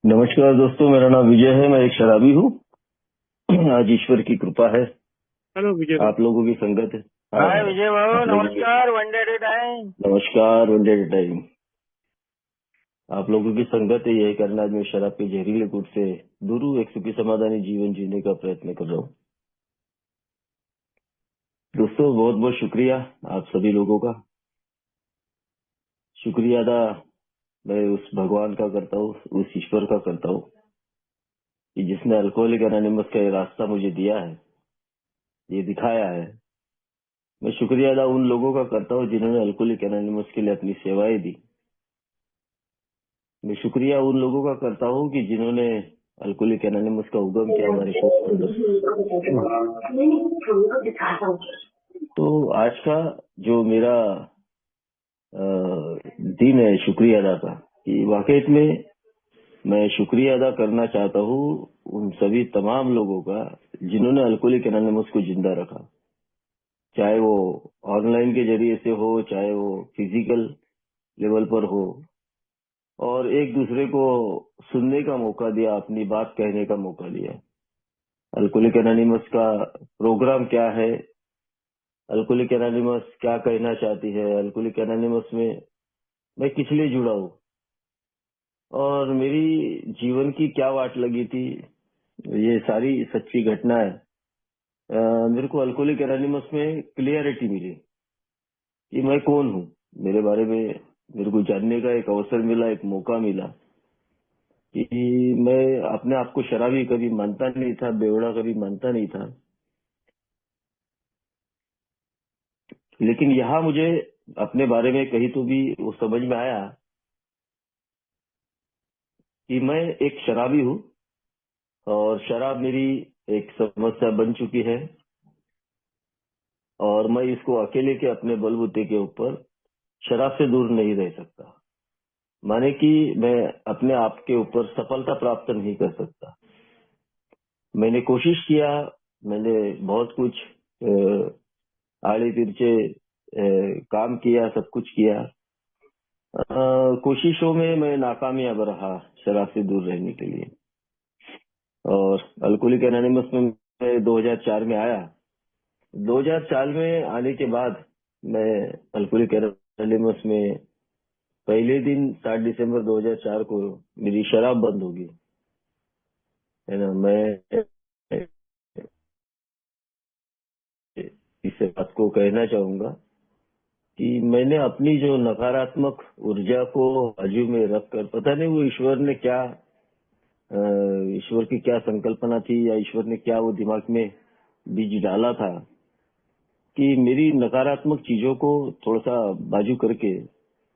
नमस्कार दोस्तों, मेरा नाम विजय है। मैं एक शराबी हूँ। आज ईश्वर की कृपा है, हेलो विजय भाई। आप लोगों की संगत है। हाय विजय बाबू, आप लोगों की नमस्कार। One day at A time. नमस्कार, वन डे टाइम। आप लोगों की संगत है, यही करना आज मैं शराब के जहरीले गुट से दूर हूँ, एक सुखी समाधानी जीवन जीने का प्रयत्न कर रहा हूँ। दोस्तों, बहुत बहुत शुक्रिया आप सभी लोगों का। शुक्रिया अदा मैं उस भगवान का करता हूँ, उस ईश्वर का करता हूँ कि जिसने अल्कोहलिक एनोनिमस का ये रास्ता मुझे दिया है, ये दिखाया है। मैं शुक्रिया अदा उन लोगों का करता हूँ जिन्होंने अल्कोहलिक एनोनिमस के लिए अपनी सेवाएं दी। मैं शुक्रिया उन लोगों का करता हूँ कि जिन्होंने अल्कोहलिक एनोनिमस का उगम किया हमारे तो आज का जो मेरा दिन है शुक्रिया अदा का, कि वाकई में मैं शुक्रिया अदा करना चाहता हूँ उन सभी तमाम लोगों का जिन्होंने अल्कोहलिक एनोनिमस को जिंदा रखा, चाहे वो ऑनलाइन के जरिए से हो, चाहे वो फिजिकल लेवल पर हो, और एक दूसरे को सुनने का मौका दिया, अपनी बात कहने का मौका दिया। अल्कोहलिक एनोनिमस का प्रोग्राम क्या है, अल्कोहलिक एनोनिमस क्या कहना चाहती है, अल्कोहलिक एनोनिमस में मैं किस लिए जुड़ा हूँ और मेरी जीवन की क्या वाट लगी थी, ये सारी सच्ची घटनाएं मेरे को अल्कोहलिक एनोनिमस में क्लियरिटी मिली कि मैं कौन हूँ। मेरे बारे में मेरे को जानने का एक अवसर मिला, एक मौका मिला कि मैं अपने आप को शराबी कभी मानता नहीं था, बेवड़ा कभी मानता नहीं था। लेकिन यहाँ मुझे अपने बारे में कहीं तो भी वो समझ में आया कि मैं एक शराबी हूँ और शराब मेरी एक समस्या बन चुकी है और मैं इसको अकेले के अपने बलबूते के ऊपर शराब से दूर नहीं रह सकता। माने कि मैं अपने आप के ऊपर सफलता प्राप्त नहीं कर सकता। मैंने कोशिश किया, मैंने बहुत कुछ आड़े तिरछे काम किया, सब कुछ किया। कोशिशों में मैं नाकामयाब रहा शराब से दूर रहने के लिए। और अल्कोहलिक एनोनिमस में मैं 2004 में आया। 2004 में आने के बाद मैं अल्कोहलिक एनोनिमस में पहले दिन 7 दिसंबर 2004 को मेरी शराब बंद होगी, है ना। मैं इस बात को कहना चाहूंगा कि मैंने अपनी जो नकारात्मक ऊर्जा को बाजू में रखकर, पता नहीं वो ईश्वर ने क्या ईश्वर की क्या संकल्पना थी या ईश्वर ने क्या वो दिमाग में बीज डाला था कि मेरी नकारात्मक चीजों को थोड़ा सा बाजू करके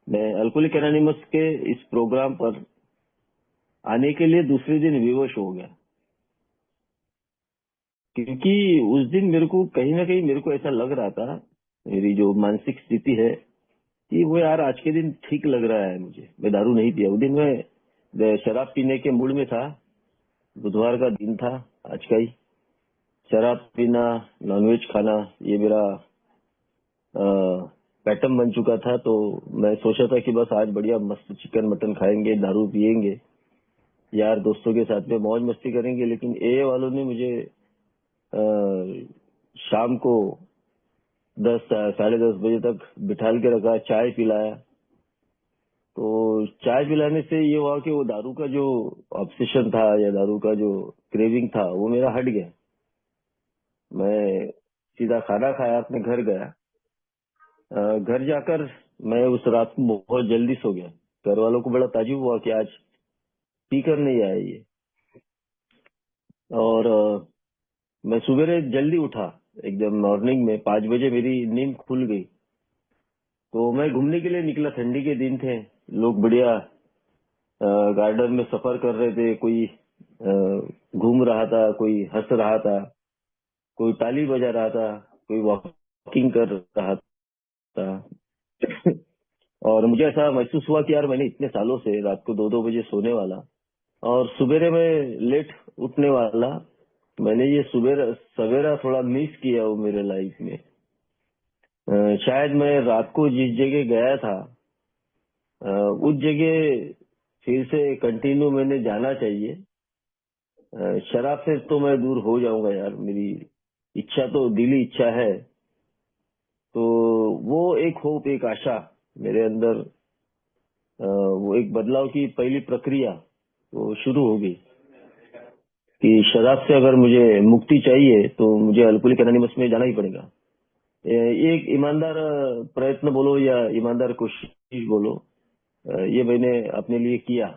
मैं अल्कोहलिक एनोनिमस के इस प्रोग्राम पर आने के लिए दूसरे दिन विवश हो गया। क्योंकि उस दिन मेरे को कहीं ना कहीं मेरे को ऐसा लग रहा था, मेरी जो मानसिक स्थिति है कि वो यार आज के दिन ठीक लग रहा है मुझे। मैं दारू नहीं पिया उस दिन, मैं शराब पीने के मूड में था। बुधवार का दिन था आज का ही। शराब पीना, नॉनवेज खाना, ये मेरा पैटर्न बन चुका था। तो मैं सोचा था कि बस आज बढ़िया मस्त चिकन मटन खाएंगे, दारू पियेंगे, यार दोस्तों के साथ में मौज मस्ती करेंगे। लेकिन ए वालों ने मुझे शाम को 10 साढ़े 10 बजे तक बिठाल के रखा, चाय पिलाया। तो चाय पिलाने से ये हुआ कि वो दारू का जो ऑब्सेशन था या दारू का जो क्रेविंग था वो मेरा हट गया। मैं सीधा खाना खाया, अपने घर गया। घर जाकर मैं उस रात को बहुत जल्दी सो गया। घर वालों को बड़ा ताजुब हुआ कि आज पीकर नहीं आया ये। और मैं सुबह जल्दी उठा, एकदम मॉर्निंग में 5 बजे मेरी नींद खुल गई। तो मैं घूमने के लिए निकला, ठंडी के दिन थे, लोग बढ़िया गार्डन में सफर कर रहे थे, कोई घूम रहा था, कोई हंस रहा था, कोई ताली बजा रहा था, कोई वॉकिंग कर रहा था। और मुझे ऐसा महसूस हुआ कि यार मैंने इतने सालों से रात को 2-2 बजे सोने वाला और सुबेरे में लेट उठने वाला, मैंने ये सवेरा थोड़ा मिस किया वो मेरे लाइफ में। शायद मैं रात को जिस जगह गया था उस जगह फिर से कंटिन्यू मैंने जाना चाहिए। शराब से तो मैं दूर हो जाऊंगा यार, मेरी इच्छा तो दिली इच्छा है। तो वो एक होप, एक आशा मेरे अंदर, वो एक बदलाव की पहली प्रक्रिया वो शुरू होगी कि शराब से अगर मुझे मुक्ति चाहिए तो मुझे अल्कोहलिक एनोनिमस में जाना ही पड़ेगा। ये एक ईमानदार प्रयत्न बोलो या ईमानदार कोशिश बोलो, ये मैंने अपने लिए किया।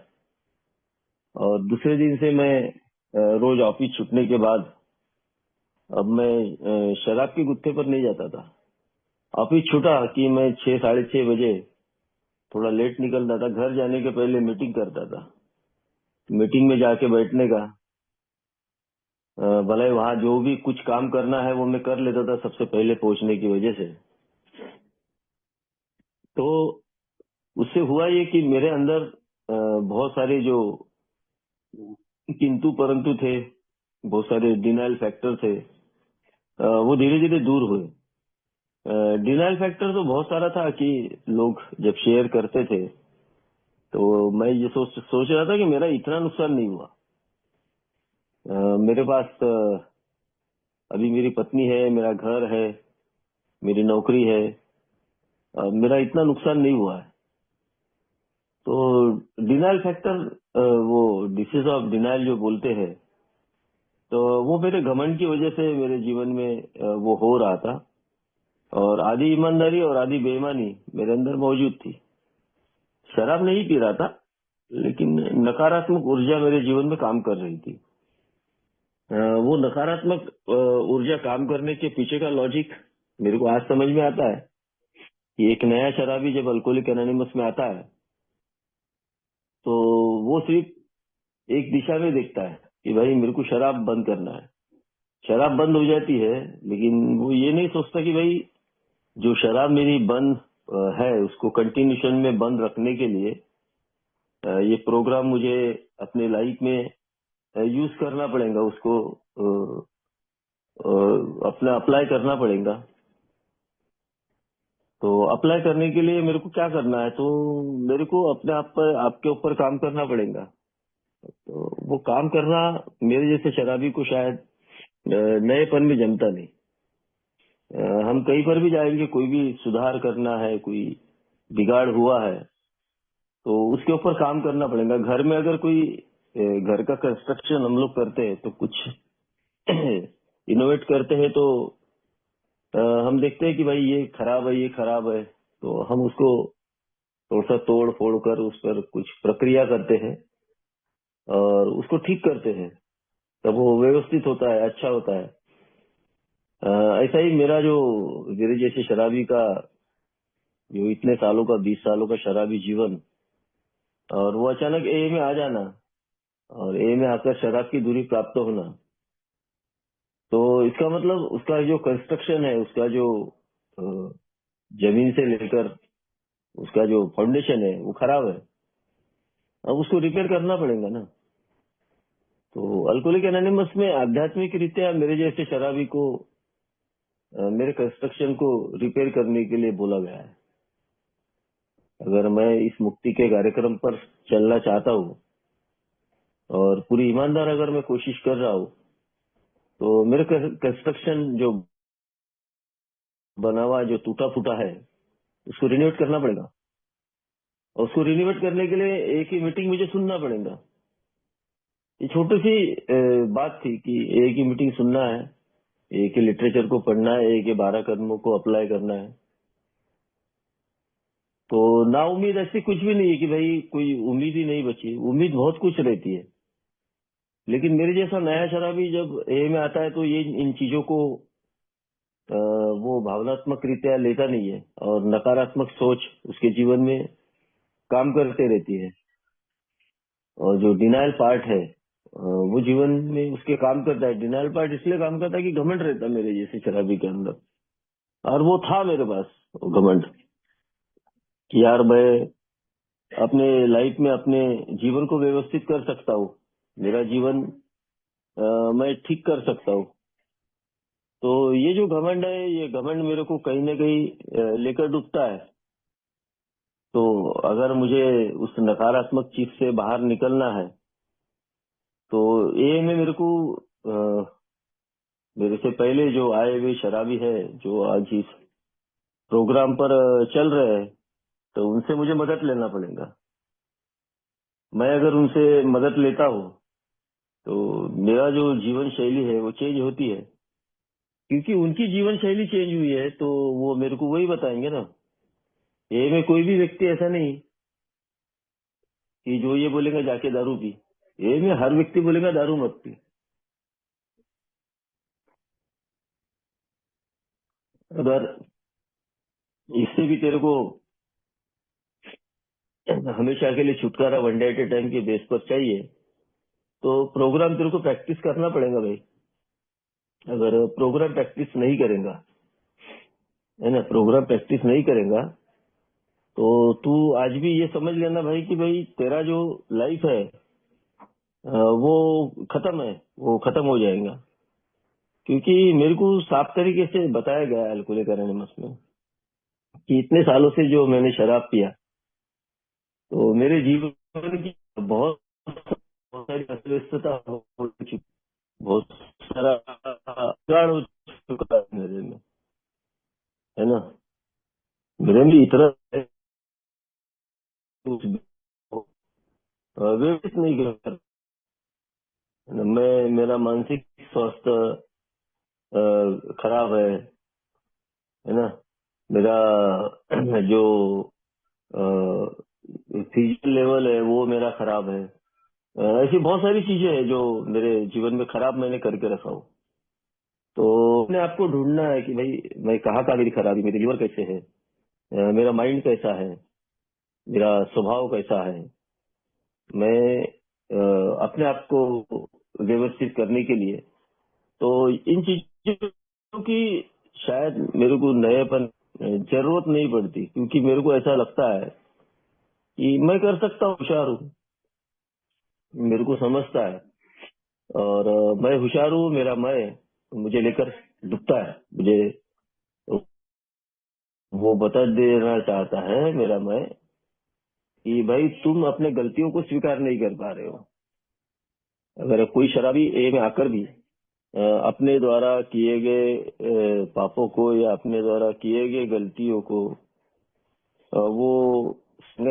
और दूसरे दिन से मैं रोज ऑफिस छूटने के बाद अब मैं शराब के गुत्थे पर नहीं जाता था। ऑफिस छूटा कि मैं 6, 6:30 बजे थोड़ा लेट निकलता था, घर जाने के पहले मीटिंग करता था। मीटिंग में जाके बैठने का, भले वहां जो भी कुछ काम करना है वो मैं कर लेता था सबसे पहले पहुंचने की वजह से। तो उससे हुआ ये कि मेरे अंदर बहुत सारे जो किंतु परंतु थे, बहुत सारे डिनाइल फैक्टर थे, वो धीरे धीरे दूर हुए। डिनाइल फैक्टर तो बहुत सारा था कि लोग जब शेयर करते थे तो मैं ये सोच रहा था कि मेरा इतना नुकसान नहीं हुआ। मेरे पास अभी मेरी पत्नी है, मेरा घर है, मेरी नौकरी है, मेरा इतना नुकसान नहीं हुआ है। तो डिनाइल फैक्टर, वो डिसीज ऑफ डिनाइल जो बोलते हैं, तो वो मेरे घमंड की वजह से मेरे जीवन में वो हो रहा था। और आधी ईमानदारी और आधी बेईमानी मेरे अंदर मौजूद थी। शराब नहीं पी रहा था, लेकिन नकारात्मक ऊर्जा मेरे जीवन में काम कर रही थी। वो नकारात्मक ऊर्जा काम करने के पीछे का लॉजिक मेरे को आज समझ में आता है कि एक नया शराबी जब अल्कोहलिक एनोनिमस में आता है तो वो सिर्फ एक दिशा में देखता है कि भाई मेरे को शराब बंद करना है। शराब बंद हो जाती है, लेकिन वो ये नहीं सोचता कि भाई जो शराब मेरी बंद है उसको कंटिन्यूशन में बंद रखने के लिए ये प्रोग्राम मुझे अपने लाइफ में यूज करना पड़ेगा, उसको अपना अप्लाई करना पड़ेगा। तो अप्लाई करने के लिए मेरे को क्या करना है, तो मेरे को अपने आप पर, आपके ऊपर काम करना पड़ेगा। तो वो काम करना मेरे जैसे शराबी को शायद नएपन में जमता नहीं। हम कहीं पर भी जाएंगे, कोई भी सुधार करना है, कोई बिगाड़ हुआ है तो उसके ऊपर काम करना पड़ेगा। घर में अगर कोई घर का कंस्ट्रक्शन हम लोग करते हैं तो कुछ इनोवेट करते हैं तो हम देखते हैं कि भाई ये खराब है, ये खराब है, तो हम उसको थोड़ा सा तोड़ फोड़ कर उस पर कुछ प्रक्रिया करते हैं और उसको ठीक करते हैं, तब वो व्यवस्थित होता है, अच्छा होता है। ऐसा ही मेरे जैसे शराबी का जो इतने सालों का, 20 सालों का शराबी जीवन, और वो अचानक ए में आ जाना और ए में आकर शराब की दूरी प्राप्त होना, तो इसका मतलब उसका जो कंस्ट्रक्शन है, उसका जो अ, जमीन से लेकर उसका जो फाउंडेशन है वो खराब है। अब उसको रिपेयर करना पड़ेगा ना। तो अल्कोहलिक एनोनिमस में आध्यात्मिक रीत्या मेरे जैसे शराबी को मेरे कंस्ट्रक्शन को रिपेयर करने के लिए बोला गया है। अगर मैं इस मुक्ति के कार्यक्रम पर चलना चाहता हूँ और पूरी ईमानदार अगर मैं कोशिश कर रहा हूँ तो मेरे कंस्ट्रक्शन जो बना हुआ, जो टूटा फूटा है, उसको रिनोवेट करना पड़ेगा। और उसको रिनोवेट करने के लिए एक ही मीटिंग मुझे सुनना पड़ेगा। ये छोटी सी बात थी कि एक ही मीटिंग सुनना है, एक ही लिटरेचर को पढ़ना है, एक ही 12 कदमों को अप्लाई करना है। तो ना उम्मीद ऐसी कुछ भी नहीं है कि भाई कोई उम्मीद ही नहीं बची। उम्मीद बहुत कुछ रहती है, लेकिन मेरे जैसा नया शराबी जब ए में आता है तो ये इन चीजों को वो भावनात्मक रीत्या लेता नहीं है और नकारात्मक सोच उसके जीवन में काम करते रहती है। और जो डिनाइल पार्ट है वो जीवन में उसके काम करता है। डिनाइल पार्ट इसलिए काम करता है कि घमंड रहता है मेरे जैसे शराबी के अंदर, और वो था मेरे पास वो घमंड कि यार मैं अपने लाइफ में अपने जीवन को व्यवस्थित कर सकता हूँ, मेरा जीवन मैं ठीक कर सकता हूँ। तो ये जो घमंड है, ये घमंड मेरे को कहीं ना कहीं लेकर डूबता है। तो अगर मुझे उस नकारात्मक चीज से बाहर निकलना है तो ये में मेरे को मेरे से पहले जो आए हुए शराबी है जो आज इस प्रोग्राम पर चल रहे हैं, तो उनसे मुझे मदद लेना पड़ेगा। मैं अगर उनसे मदद लेता हूँ तो मेरा जो जीवन शैली है वो चेंज होती है, क्योंकि उनकी जीवन शैली चेंज हुई है तो वो मेरे को वही बताएंगे ना। ये में कोई भी व्यक्ति ऐसा नहीं कि जो ये बोलेगा जाके दारू पी। ये में हर व्यक्ति बोलेगा दारू मत पी। अगर इससे भी तेरे को हमेशा के लिए छुटकारा one day at A time के बेस पर चाहिए तो प्रोग्राम तेरे को प्रैक्टिस करना पड़ेगा भाई। अगर प्रोग्राम प्रैक्टिस नहीं करेगा, है ना, प्रोग्राम प्रैक्टिस नहीं करेगा तो तू आज भी ये समझ लेना भाई कि भाई तेरा जो लाइफ है वो खत्म है, वो खत्म हो जाएगा। क्योंकि मेरे को साफ तरीके से बताया गया है अल्कोहलिक एनोनिमस में कि इतने सालों से जो मैंने शराब पिया तो मेरे जीवन की बहुत बहुत सारी अस्तव्यस्तता हो चुकी, बहुत सारा बिगाड़ हो चुका है मेरे में, है ना। मेरे में इतना है, कुछ व्यवस्थित नहीं कर, है ना। मैं मेरा मानसिक स्वास्थ्य खराब है ना। मेरा जो फिजिकल लेवल है वो मेरा खराब है। ऐसी बहुत सारी चीजें हैं जो मेरे जीवन में खराब मैंने करके रखा हूँ। तो अपने आप को ढूंढना है कि भाई मैं कहाँ का मेरी खराबी, मेरी लीवर कैसे है, मेरा माइंड कैसा है, मेरा स्वभाव कैसा है। मैं अपने आप को व्यवस्थित करने के लिए तो इन चीजों की शायद मेरे को नएपन जरूरत नहीं पड़ती, क्योंकि मेरे को ऐसा लगता है कि मैं कर सकता हूँ, होशियार हूँ, मेरे को समझता है। और मैं होशियार हूँ, मेरा मैं मुझे लेकर डूबता है। मुझे वो बता देना चाहता है मेरा मैं कि भाई तुम अपने गलतियों को स्वीकार नहीं कर पा रहे हो। अगर कोई शराबी ए में आकर भी अपने द्वारा किए गए पापों को या अपने द्वारा किए गए गलतियों को वो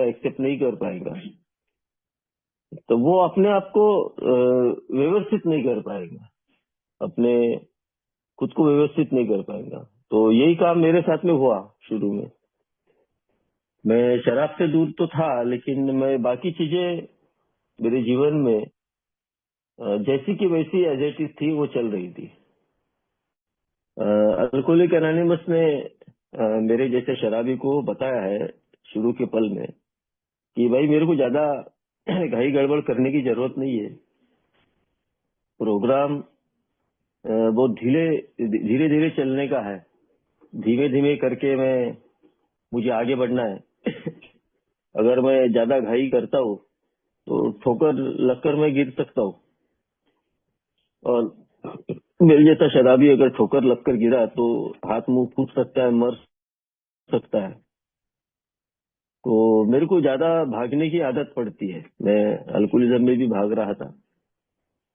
एक्सेप्ट नहीं कर पाएगा तो वो अपने आप को व्यवस्थित नहीं कर पाएगा, अपने खुद को व्यवस्थित नहीं कर पाएगा। तो यही काम मेरे साथ में हुआ शुरू में। मैं शराब से दूर तो था, लेकिन मैं बाकी चीजें मेरे जीवन में जैसी की वैसी एज इट इज थी वो चल रही थी। अल्कोहलिक एनोनिमस ने मेरे जैसे शराबी को बताया है शुरू के पल में कि भाई मेरे को ज्यादा घाई गड़बड़ करने की जरूरत नहीं है। प्रोग्राम बहुत धीरे धीरे चलने का है, धीमे धीमे करके मुझे आगे बढ़ना है। अगर मैं ज्यादा घाई करता हूँ तो ठोकर लगकर मैं गिर सकता हूँ, और मेरे जैसा शराबी अगर ठोकर लगकर गिरा तो हाथ मुंह फूट सकता है, मर सकता है। तो मेरे को ज्यादा भागने की आदत पड़ती है। मैं अल्कोहलिज्म में भी भाग रहा था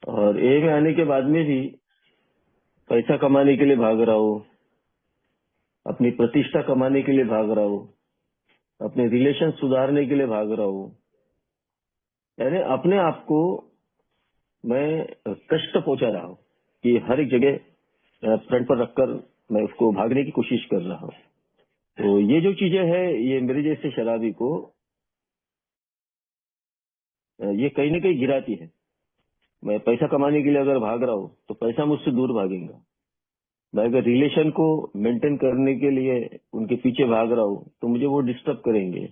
और ए में आने के बाद में भी पैसा कमाने के लिए भाग रहा हूँ, अपनी प्रतिष्ठा कमाने के लिए भाग रहा हूँ, अपने रिलेशन सुधारने के लिए भाग रहा हूँ। यानी अपने आप को मैं कष्ट पहुंचा रहा हूँ कि हर एक जगह फ्रंट पर रखकर मैं उसको भागने की कोशिश कर रहा हूँ। तो ये जो चीजें हैं ये मेरे जैसे शराबी को ये कहीं ना कहीं गिराती है। मैं पैसा कमाने के लिए अगर भाग रहा हूँ तो पैसा मुझसे दूर भागेगा। मैं अगर रिलेशन को मेंटेन करने के लिए उनके पीछे भाग रहा हूँ तो मुझे वो डिस्टर्ब करेंगे।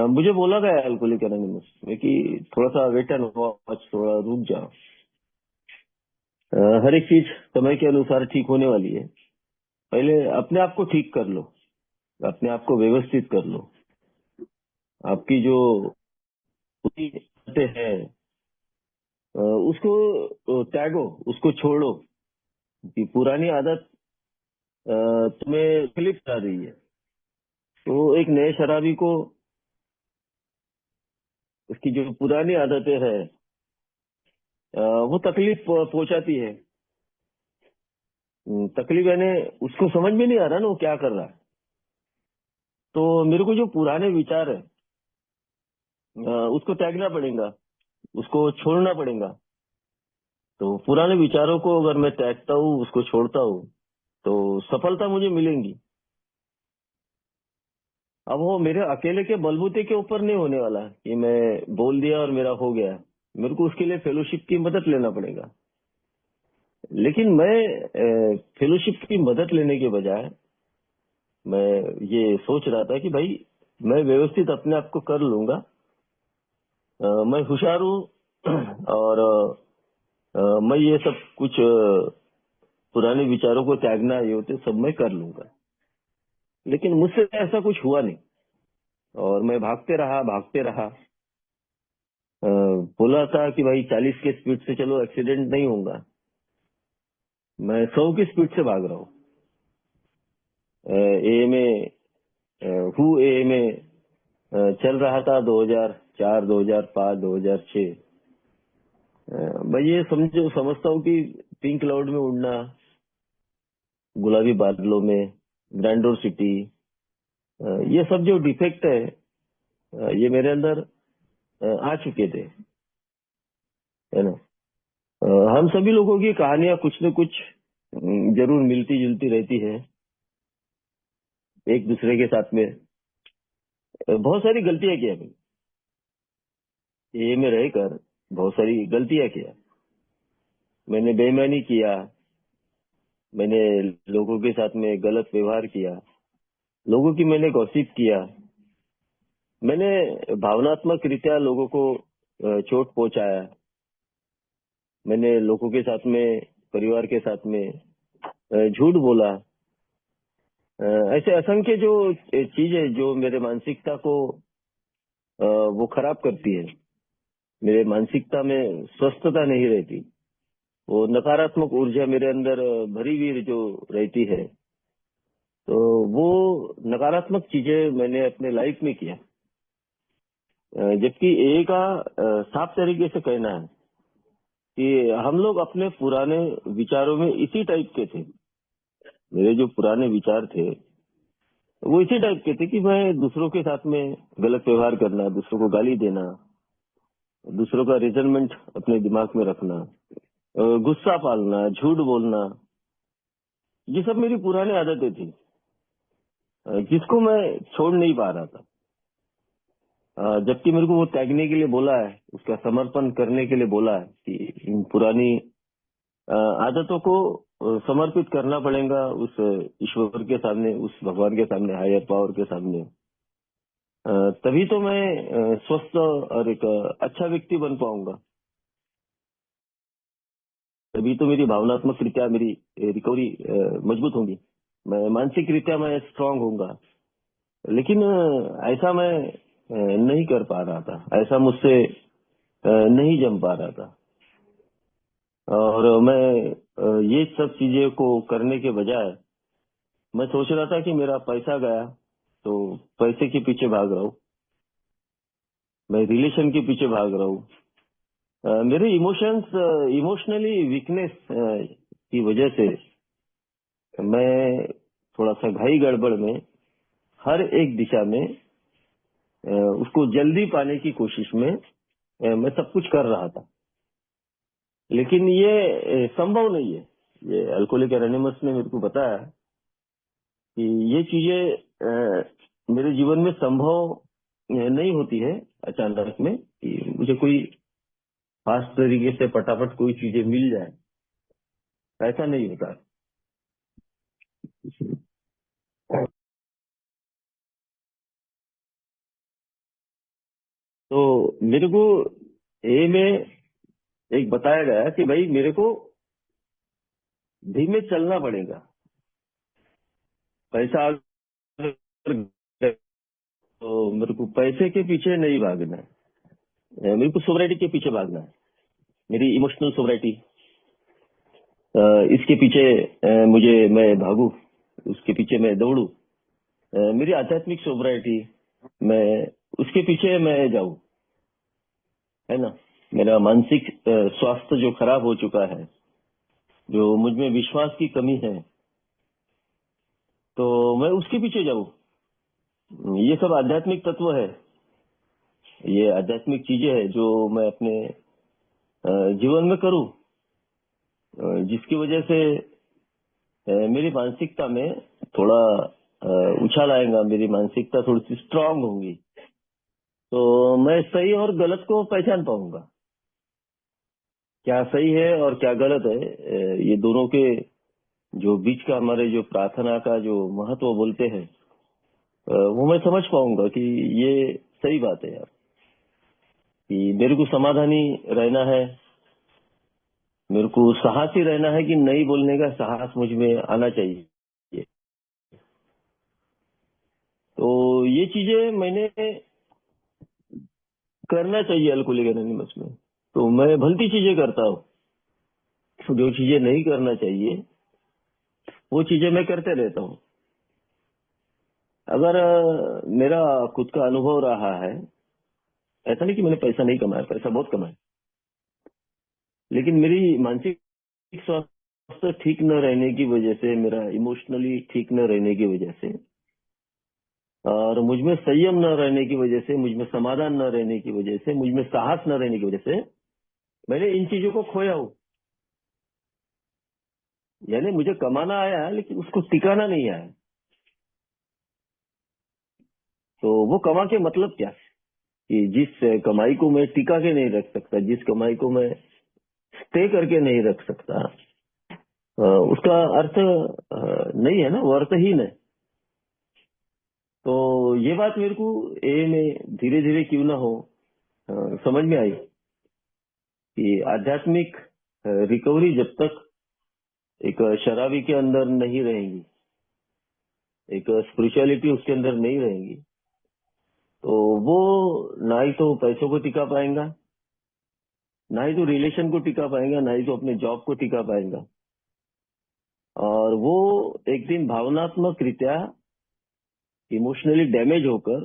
मुझे बोला गया अल्कोहलिक एनोनिमस में कि थोड़ा सा वेट एंड वॉच, थोड़ा रुक जाओ। हर एक चीज समय के अनुसार ठीक होने वाली है। पहले अपने आप को ठीक कर लो, अपने आप को व्यवस्थित कर लो। आपकी जो आदतें हैं उसको त्यागो, उसको छोड़ो कि पुरानी आदत तुम्हें तकलीफ आ रही है। तो एक नए शराबी को उसकी जो पुरानी आदतें हैं वो तकलीफ पहुंचाती है। तकलीफ यानी उसको समझ में नहीं आ रहा ना वो क्या कर रहा है। तो मेरे को जो पुराने विचार है उसको त्यागना पड़ेगा, उसको छोड़ना पड़ेगा। तो पुराने विचारों को अगर मैं त्यागता हूँ, उसको छोड़ता हूँ, तो सफलता मुझे मिलेगी। अब वो मेरे अकेले के बलबूते के ऊपर नहीं होने वाला कि मैं बोल दिया और मेरा हो गया। मेरे को उसके लिए फेलोशिप की मदद लेना पड़ेगा। लेकिन मैं फेलोशिप की मदद लेने के बजाय मैं ये सोच रहा था कि भाई मैं व्यवस्थित अपने आप को कर लूंगा। मैं होशियार हूँ और मैं ये सब कुछ पुराने विचारों को त्यागना ये होते सब मैं कर लूंगा। लेकिन मुझसे ऐसा कुछ हुआ नहीं और मैं भागते रहा। बोला था कि भाई 40 के स्पीड से चलो एक्सीडेंट नहीं होगा। मैं 100 की स्पीड से भाग रहा हूँ। ए में हूँ ए में चल रहा था 2004, 2005, 2006। मैं ये समझता हूँ कि पिंक क्लाउड में उड़ना, गुलाबी बादलों में, ग्रैंडोर सिटी, ये सब जो डिफेक्ट है ये मेरे अंदर आ चुके थे, है ना। हम सभी लोगों की कहानियां कुछ न कुछ जरूर मिलती जुलती रहती है एक दूसरे के साथ में। बहुत सारी गलतियां किया मैंने, ये में रहकर बहुत सारी गलतियां किया। मैंने बेईमानी किया, मैंने लोगों के साथ में गलत व्यवहार किया, लोगों की मैंने गॉसिप किया, मैंने भावनात्मक रीत्या लोगों को चोट पहुंचाया। मैंने लोगों के साथ में, परिवार के साथ में झूठ बोला। ऐसे असंख्य जो चीजें जो मेरे मानसिकता को वो खराब करती है। मेरे मानसिकता में स्वस्थता नहीं रहती, वो नकारात्मक ऊर्जा मेरे अंदर भरी हुई जो रहती है, तो वो नकारात्मक चीजें मैंने अपने लाइफ में किया। जबकि ए का साफ तरीके से कहना है कि हम लोग अपने पुराने विचारों में इसी टाइप के थे। मेरे जो पुराने विचार थे वो इसी टाइप के थे कि मैं दूसरों के साथ में गलत व्यवहार करना, दूसरों को गाली देना, दूसरों का रिजल्टमेंट अपने दिमाग में रखना, गुस्सा पालना, झूठ बोलना, ये सब मेरी पुरानी आदतें थी जिसको मैं छोड़ नहीं पा रहा था। जबकि मेरे को वो त्यागने के लिए बोला है, उसका समर्पण करने के लिए बोला है कि इन पुरानी आदतों को समर्पित करना पड़ेगा उस ईश्वर के सामने, उस भगवान के सामने, हायर पावर के सामने। तभी तो मैं स्वस्थ और एक अच्छा व्यक्ति बन पाऊंगा। तभी तो मेरी भावनात्मक रीत्या मेरी रिकवरी मजबूत होगी, मैं मानसिक रीत्या मैं स्ट्रांग होऊंगा। लेकिन ऐसा मैं नहीं कर पा रहा था, ऐसा मुझसे नहीं जम पा रहा था। और मैं ये सब चीजें को करने के बजाय मैं सोच रहा था कि मेरा पैसा गया तो पैसे के पीछे भाग रहा हूँ, मैं रिलेशन के पीछे भाग रहा हूँ। मेरे इमोशनली वीकनेस की वजह से मैं थोड़ा सा घाई गड़बड़ में हर एक दिशा में उसको जल्दी पाने की कोशिश में मैं सब कुछ कर रहा था। लेकिन ये संभव नहीं है। ये अल्कोहलिक एनोनिमस ने मेरे को बताया कि ये चीजें मेरे जीवन में संभव नहीं होती है अचानक में कि मुझे कोई खास तरीके से फटाफट कोई चीजें मिल जाए, ऐसा नहीं होता। तो मेरे को ए में एक बताया गया कि भाई मेरे को धीमे चलना पड़ेगा, पैसा अगर गया, तो मेरे को पैसे के पीछे नहीं भागना है, मेरे को सोवराइटी के पीछे भागना है। मेरी इमोशनल सोवराइटी, इसके पीछे मैं भागू, उसके पीछे मैं दौड़ू। मेरी आध्यात्मिक सोब्राइटी, मैं उसके पीछे मैं जाऊं, है ना। मेरा मानसिक स्वास्थ्य जो खराब हो चुका है, जो मुझ में विश्वास की कमी है, तो मैं उसके पीछे जाऊं। ये सब आध्यात्मिक तत्व है, ये आध्यात्मिक चीजें है जो मैं अपने जीवन में करूं, जिसकी वजह से मेरी मानसिकता में थोड़ा उछाल आएगा, मेरी मानसिकता थोड़ी सी स्ट्रांग होगी, तो मैं सही और गलत को पहचान पाऊंगा। क्या सही है और क्या गलत है, ये दोनों के जो बीच का हमारे जो प्रार्थना का जो महत्व बोलते हैं, वो मैं समझ पाऊंगा कि ये सही बात है यार, कि मेरे को समाधानी रहना है, मेरे को साहसी रहना है, कि नहीं बोलने का साहस मुझ में आना चाहिए। तो ये चीजें मैंने करना चाहिए अल्कोहलिक एनोनिमस में। तो मैं भलती चीजें करता हूँ, जो चीजें नहीं करना चाहिए वो चीजें मैं करते रहता हूँ। अगर मेरा खुद का अनुभव रहा है, ऐसा नहीं कि मैंने पैसा नहीं कमाया, पैसा बहुत कमाया, लेकिन मेरी मानसिक स्वास्थ्य ठीक न रहने की वजह से, मेरा इमोशनली ठीक न रहने की वजह से, और मुझ में संयम न रहने की वजह से, मुझ में समाधान न रहने की वजह से, मुझ में साहस न रहने की वजह से मैंने इन चीजों को खोया हूं। यानी मुझे कमाना आया, लेकिन उसको टिकाना नहीं आया। तो वो कमा के मतलब क्या, कि जिस कमाई को मैं टिका के नहीं रख सकता, जिस कमाई को मैं स्टे करके नहीं रख सकता, उसका अर्थ नहीं है ना, वो अर्थहीन है। तो ये बात मेरे को ए में धीरे धीरे क्यों ना हो समझ में आई, कि आध्यात्मिक रिकवरी जब तक एक शराबी के अंदर नहीं रहेगी, एक स्पिरिचुअलिटी उसके अंदर नहीं रहेगी, तो वो ना ही तो पैसों को टिका पाएगा, ना ही तो रिलेशन को टिका पाएगा, ना ही तो अपने जॉब को टिका पाएगा। और वो एक दिन भावनात्मक रीत्या इमोशनली डैमेज होकर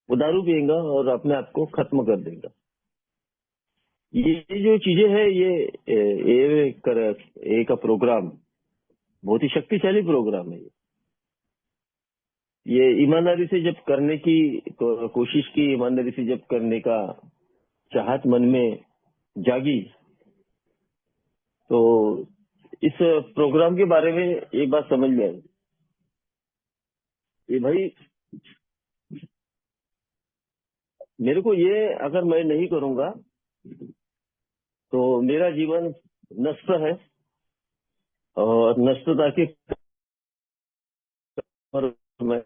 वो दारू पिएगा और अपने आप को खत्म कर देगा। ये जो चीजें है, ये का प्रोग्राम बहुत ही शक्तिशाली प्रोग्राम है। ये ईमानदारी से जब करने की कोशिश की, ईमानदारी से जब करने का चाहत मन में जागी, तो इस प्रोग्राम के बारे में एक बात समझ में आई कि भाई, मेरे को ये अगर मैं नहीं करूंगा तो मेरा जीवन नष्ट है, और नष्टता के पर मैं,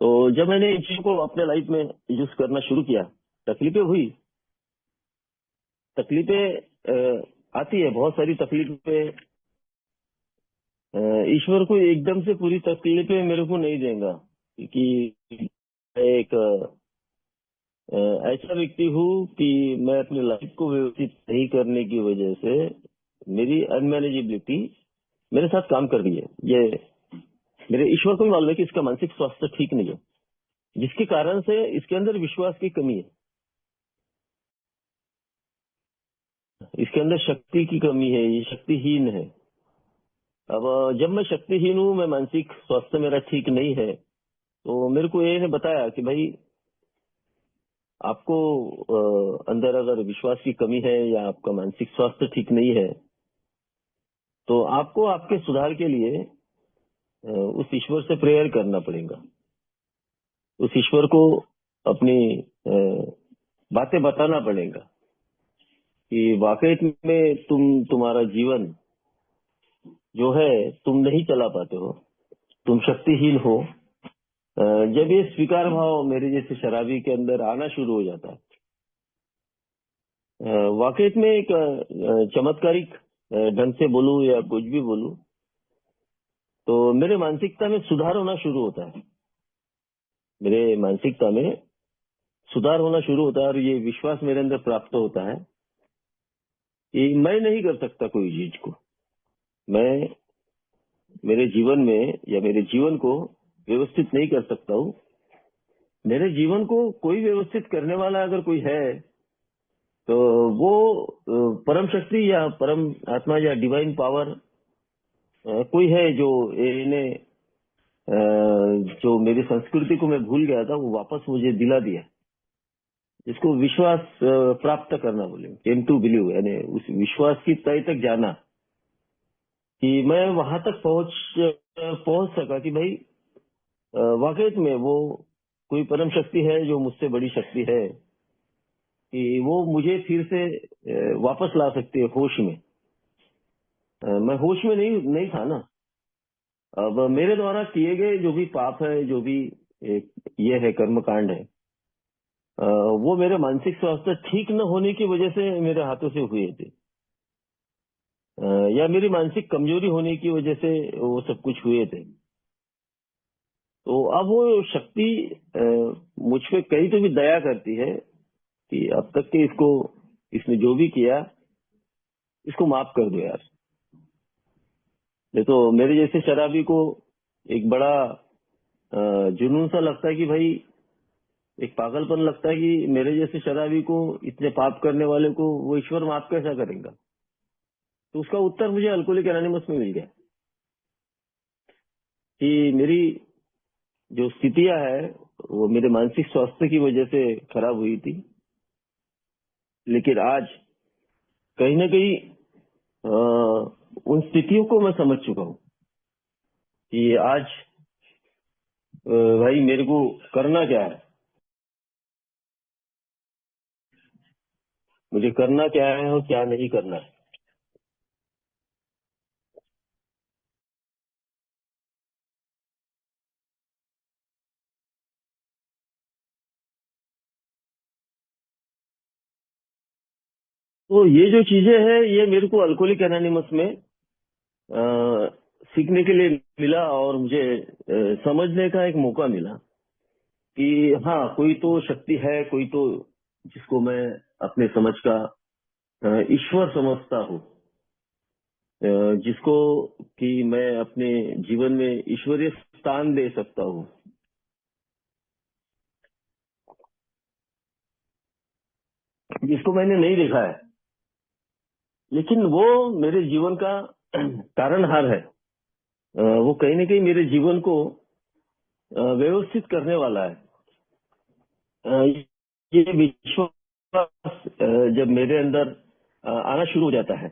तो जब मैंने इन चीजों को अपने लाइफ में यूज करना शुरू किया, तकलीफें हुई, तकलीफें आती है, बहुत सारी तकलीफें। ईश्वर को एकदम से पूरी तकलीफें मेरे को नहीं देगा, क्योंकि मैं एक ऐसा व्यक्ति हूँ कि मैं अपनी लाइफ को व्यवस्थित नहीं करने की वजह से मेरी अनमैनेजेबिलिटी मेरे साथ काम कर रही है। ये मेरे ईश्वर को भी मालूम है कि इसका मानसिक स्वास्थ्य ठीक नहीं है, जिसके कारण से इसके अंदर विश्वास की कमी है, इसके अंदर शक्ति की कमी है, ये शक्तिहीन है। अब जब मैं शक्तिहीन हूँ, मैं मानसिक स्वास्थ्य मेरा ठीक नहीं है, तो मेरे को ये बताया कि भाई, आपको अंदर अगर विश्वास की कमी है या आपका मानसिक स्वास्थ्य ठीक नहीं है, तो आपको आपके सुधार के लिए उस ईश्वर से प्रेयर करना पड़ेगा। उस ईश्वर को अपनी बातें बताना पड़ेगा कि वाकई में तुम्हारा जीवन जो है तुम नहीं चला पाते हो, तुम शक्तिहीन हो। जब ये स्वीकार भाव मेरे जैसे शराबी के अंदर आना शुरू हो जाता है, वाकई में एक चमत्कारिक ढंग से बोलूं या कुछ भी बोलूं, तो मेरे मानसिकता में सुधार होना शुरू होता है, मेरे मानसिकता में सुधार होना शुरू होता है, और ये विश्वास मेरे अंदर प्राप्त होता है कि मैं नहीं कर सकता कोई चीज को, मैं मेरे जीवन में या मेरे जीवन को व्यवस्थित नहीं कर सकता हूँ। मेरे जीवन को कोई व्यवस्थित करने वाला अगर कोई है तो वो परम शक्ति या परम आत्मा या डिवाइन पावर कोई है जो इन्हें जो मेरी संस्कृति को मैं भूल गया था वो वापस मुझे दिला दिया, जिसको विश्वास प्राप्त करना बोले, केम टू बिलीव, यानी उस विश्वास की तय तक जाना कि मैं वहां तक पहुंच सका कि भाई वाकई में वो कोई परम शक्ति है जो मुझसे बड़ी शक्ति है कि वो मुझे फिर से वापस ला सकती है होश में। मैं होश में नहीं था ना। अब मेरे द्वारा किए गए जो भी पाप है, जो भी ये है कर्मकांड है, वो मेरे मानसिक स्वास्थ्य ठीक न होने की वजह से मेरे हाथों से हुए थे, या मेरी मानसिक कमजोरी होने की वजह से वो सब कुछ हुए थे। तो अब वो शक्ति मुझ पे कहीं तो भी दया करती है कि अब तक के इसने जो भी किया इसको माफ कर दो यार। नहीं तो मेरे जैसे शराबी को एक बड़ा जुनून सा लगता है कि भाई, एक पागलपन लगता है कि मेरे जैसे शराबी को, इतने पाप करने वाले को वो ईश्वर माफ कैसा करेगा। तो उसका उत्तर मुझे अल्कोहलिक एनोनिमस में मिल गया कि मेरी जो स्थितियां है वो मेरे मानसिक स्वास्थ्य की वजह से खराब हुई थी, लेकिन आज कहीं ना कहीं उन स्थितियों को मैं समझ चुका हूँ कि आज भाई मेरे को करना क्या है, मुझे करना क्या है और क्या नहीं करना है। तो ये जो चीजें हैं ये मेरे को अल्कोहलिक एनोनिमस में सीखने के लिए मिला और मुझे समझने का एक मौका मिला कि हाँ, कोई तो शक्ति है, कोई तो जिसको मैं अपने समझ का ईश्वर समझता हूँ, जिसको कि मैं अपने जीवन में ईश्वरीय स्थान दे सकता हूँ। जिसको मैंने नहीं देखा है, लेकिन वो मेरे जीवन का तारणहार है। वो कहीं ना कहीं मेरे जीवन को व्यवस्थित करने वाला है। ये विश्वास जब मेरे अंदर आना शुरू हो जाता है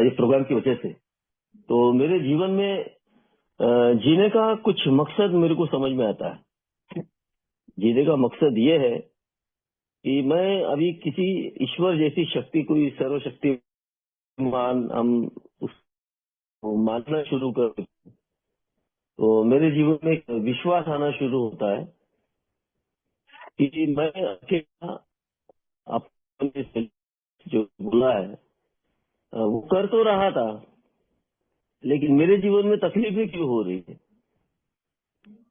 इस प्रोग्राम की वजह से, तो मेरे जीवन में जीने का कुछ मकसद मेरे को समझ में आता है। जीने का मकसद ये है कि मैं अभी किसी ईश्वर जैसी शक्ति, कोई सर्वशक्तिमान हम उसको मानना शुरू कर, तो मेरे जीवन में एक विश्वास आना शुरू होता है कि मैं अकेला अपने से जो बोला है वो कर तो रहा था, लेकिन मेरे जीवन में तकलीफें क्यों हो रही है।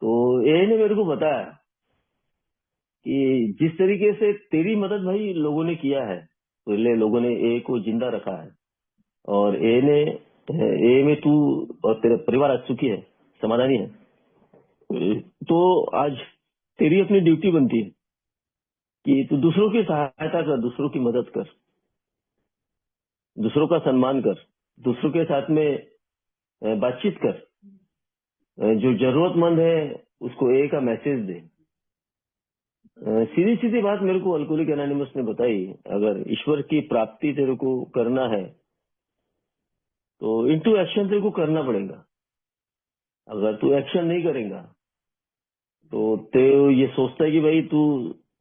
तो ये ने मेरे को बताया कि जिस तरीके से तेरी मदद भाई लोगों ने किया है, पहले लोगों ने ए को जिंदा रखा है, और ए में तू और तेरा परिवार आज सुखी है, समाधानी है। तो आज तेरी अपनी ड्यूटी बनती है कि तू दूसरों की सहायता कर, दूसरों की मदद कर, दूसरों का सम्मान कर, दूसरों के साथ में बातचीत कर, जो जरूरतमंद है उसको ए का मैसेज दे। सीधी सीधी बात मेरे को अल्कोहलिक एनोनिमस ने बताई, अगर ईश्वर की प्राप्ति तेरे को करना है तो इनटू एक्शन तेरे को करना पड़ेगा। अगर तू एक्शन नहीं करेगा तो ते ये सोचता है कि भाई तू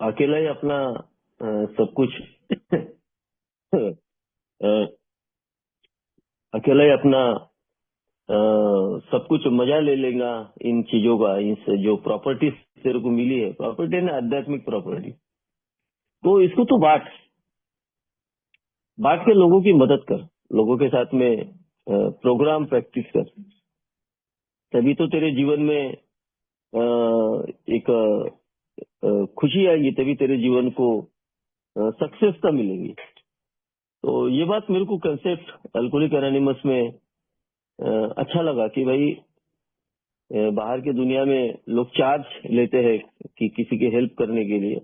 अकेला ही अपना सब कुछ अकेला ही अपना सब कुछ मजा ले लेगा इन चीजों का, इन जो प्रॉपर्टीज तेरे को मिली है, प्रॉपर्टी ना आध्यात्मिक प्रॉपर्टी, तो इसको तो बांट के लोगों की मदद कर, लोगों के साथ में प्रोग्राम प्रैक्टिस कर, तभी तो तेरे जीवन में एक खुशी आएगी, तभी तेरे जीवन को सक्सेसता मिलेगी। तो ये बात मेरे को कंसेप्ट अल्कोहलिक एनोनिमस में अच्छा लगा कि भाई बाहर की दुनिया में लोग चार्ज लेते हैं कि किसी की हेल्प करने के लिए,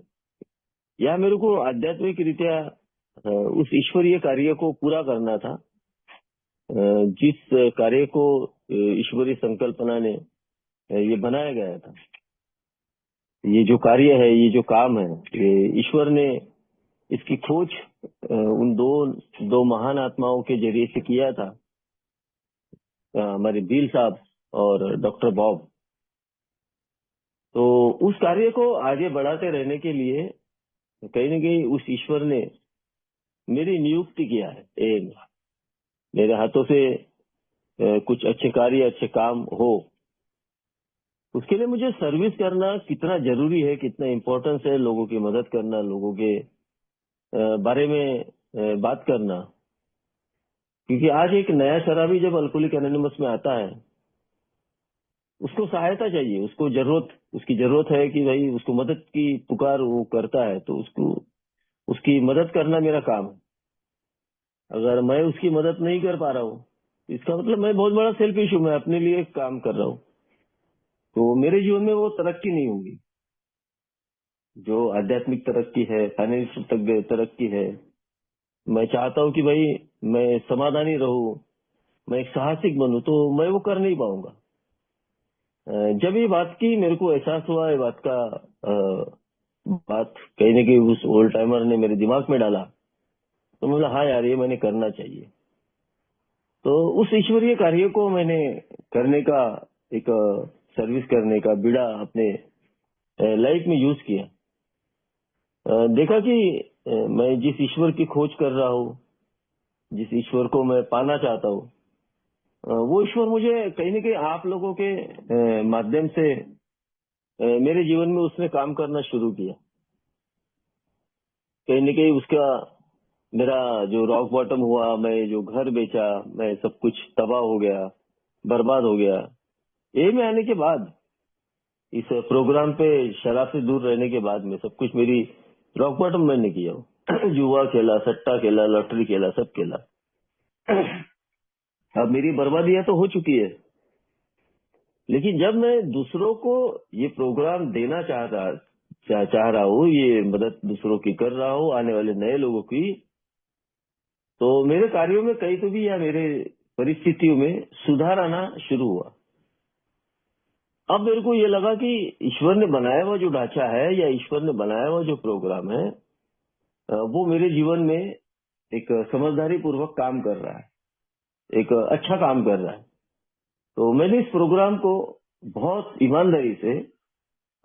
या मेरे को आध्यात्मिक रीत्या उस ईश्वरीय कार्य को पूरा करना था, जिस कार्य को ईश्वरीय संकल्पना ने ये बनाया गया था। ये जो कार्य है, ये जो काम है, ये ईश्वर ने इसकी खोज उन दो महान आत्माओं के जरिए से किया था, हमारे बील साहब और डॉक्टर बॉब। तो उस कार्य को आगे बढ़ाते रहने के लिए कहीं न कहीं उस ईश्वर ने मेरी नियुक्ति किया है। मेरे हाथों से कुछ अच्छे कार्य, अच्छे काम हो, उसके लिए मुझे सर्विस करना कितना जरूरी है, कितना इम्पोर्टेंस है, लोगों की मदद करना, लोगों के बारे में बात करना। क्योंकि आज एक नया शराबी जब अल्कोहलिक एनोनिमस में आता है, उसको सहायता चाहिए, उसकी जरूरत है कि भाई उसको मदद की पुकार वो करता है, तो उसकी मदद करना मेरा काम है। अगर मैं उसकी मदद नहीं कर पा रहा हूँ, इसका मतलब मैं बहुत बड़ा सेल्फिश हूँ, मैं अपने लिए काम कर रहा हूँ, तो मेरे जीवन में वो तरक्की नहीं होगी। जो आध्यात्मिक तरक्की है, फाइनेंशियल तरक्की है, मैं चाहता हूँ कि भाई मैं समाधानी रहूं, मैं एक साहसिक बनूं, तो मैं वो कर नहीं पाऊंगा। जब ये बात की मेरे को एहसास हुआ, ये बात कहीं न कहीं उस ओल्ड टाइमर ने मेरे दिमाग में डाला, तो मैं बोला हाँ यार, ये मैंने करना चाहिए। तो उस ईश्वरीय कार्य को मैंने करने का, एक सर्विस करने का बीड़ा अपने लाइफ में यूज किया। देखा कि मैं जिस ईश्वर की खोज कर रहा हूँ, जिस ईश्वर को मैं पाना चाहता हूँ, वो ईश्वर मुझे कहीं न कहीं आप लोगों के माध्यम से मेरे जीवन में उसने काम करना शुरू किया। कहीं न कहीं उसका, मेरा जो रॉक बॉटम हुआ, मैं जो घर बेचा, मैं सब कुछ तबाह हो गया, बर्बाद हो गया, ये में आने के बाद, इस प्रोग्राम पे शराब से दूर रहने के बाद में सब कुछ मेरी रॉक बॉटम मैंने किया। जुआ खेला, सट्टा खेला, लॉटरी खेला, सब खेला। अब मेरी बर्बादियां तो हो चुकी है, लेकिन जब मैं दूसरों को ये प्रोग्राम देना चाह रहा हूँ, ये मदद दूसरों की कर रहा हूँ, आने वाले नए लोगों की, तो मेरे कार्यों में कहीं तो भी या मेरे परिस्थितियों में सुधार आना शुरू हुआ। अब मेरे को ये लगा कि ईश्वर ने बनाया हुआ जो ढांचा है, या ईश्वर ने बनाया हुआ जो प्रोग्राम है, वो मेरे जीवन में एक समझदारी पूर्वक काम कर रहा है, एक अच्छा काम कर रहा है। तो मैंने इस प्रोग्राम को बहुत ईमानदारी से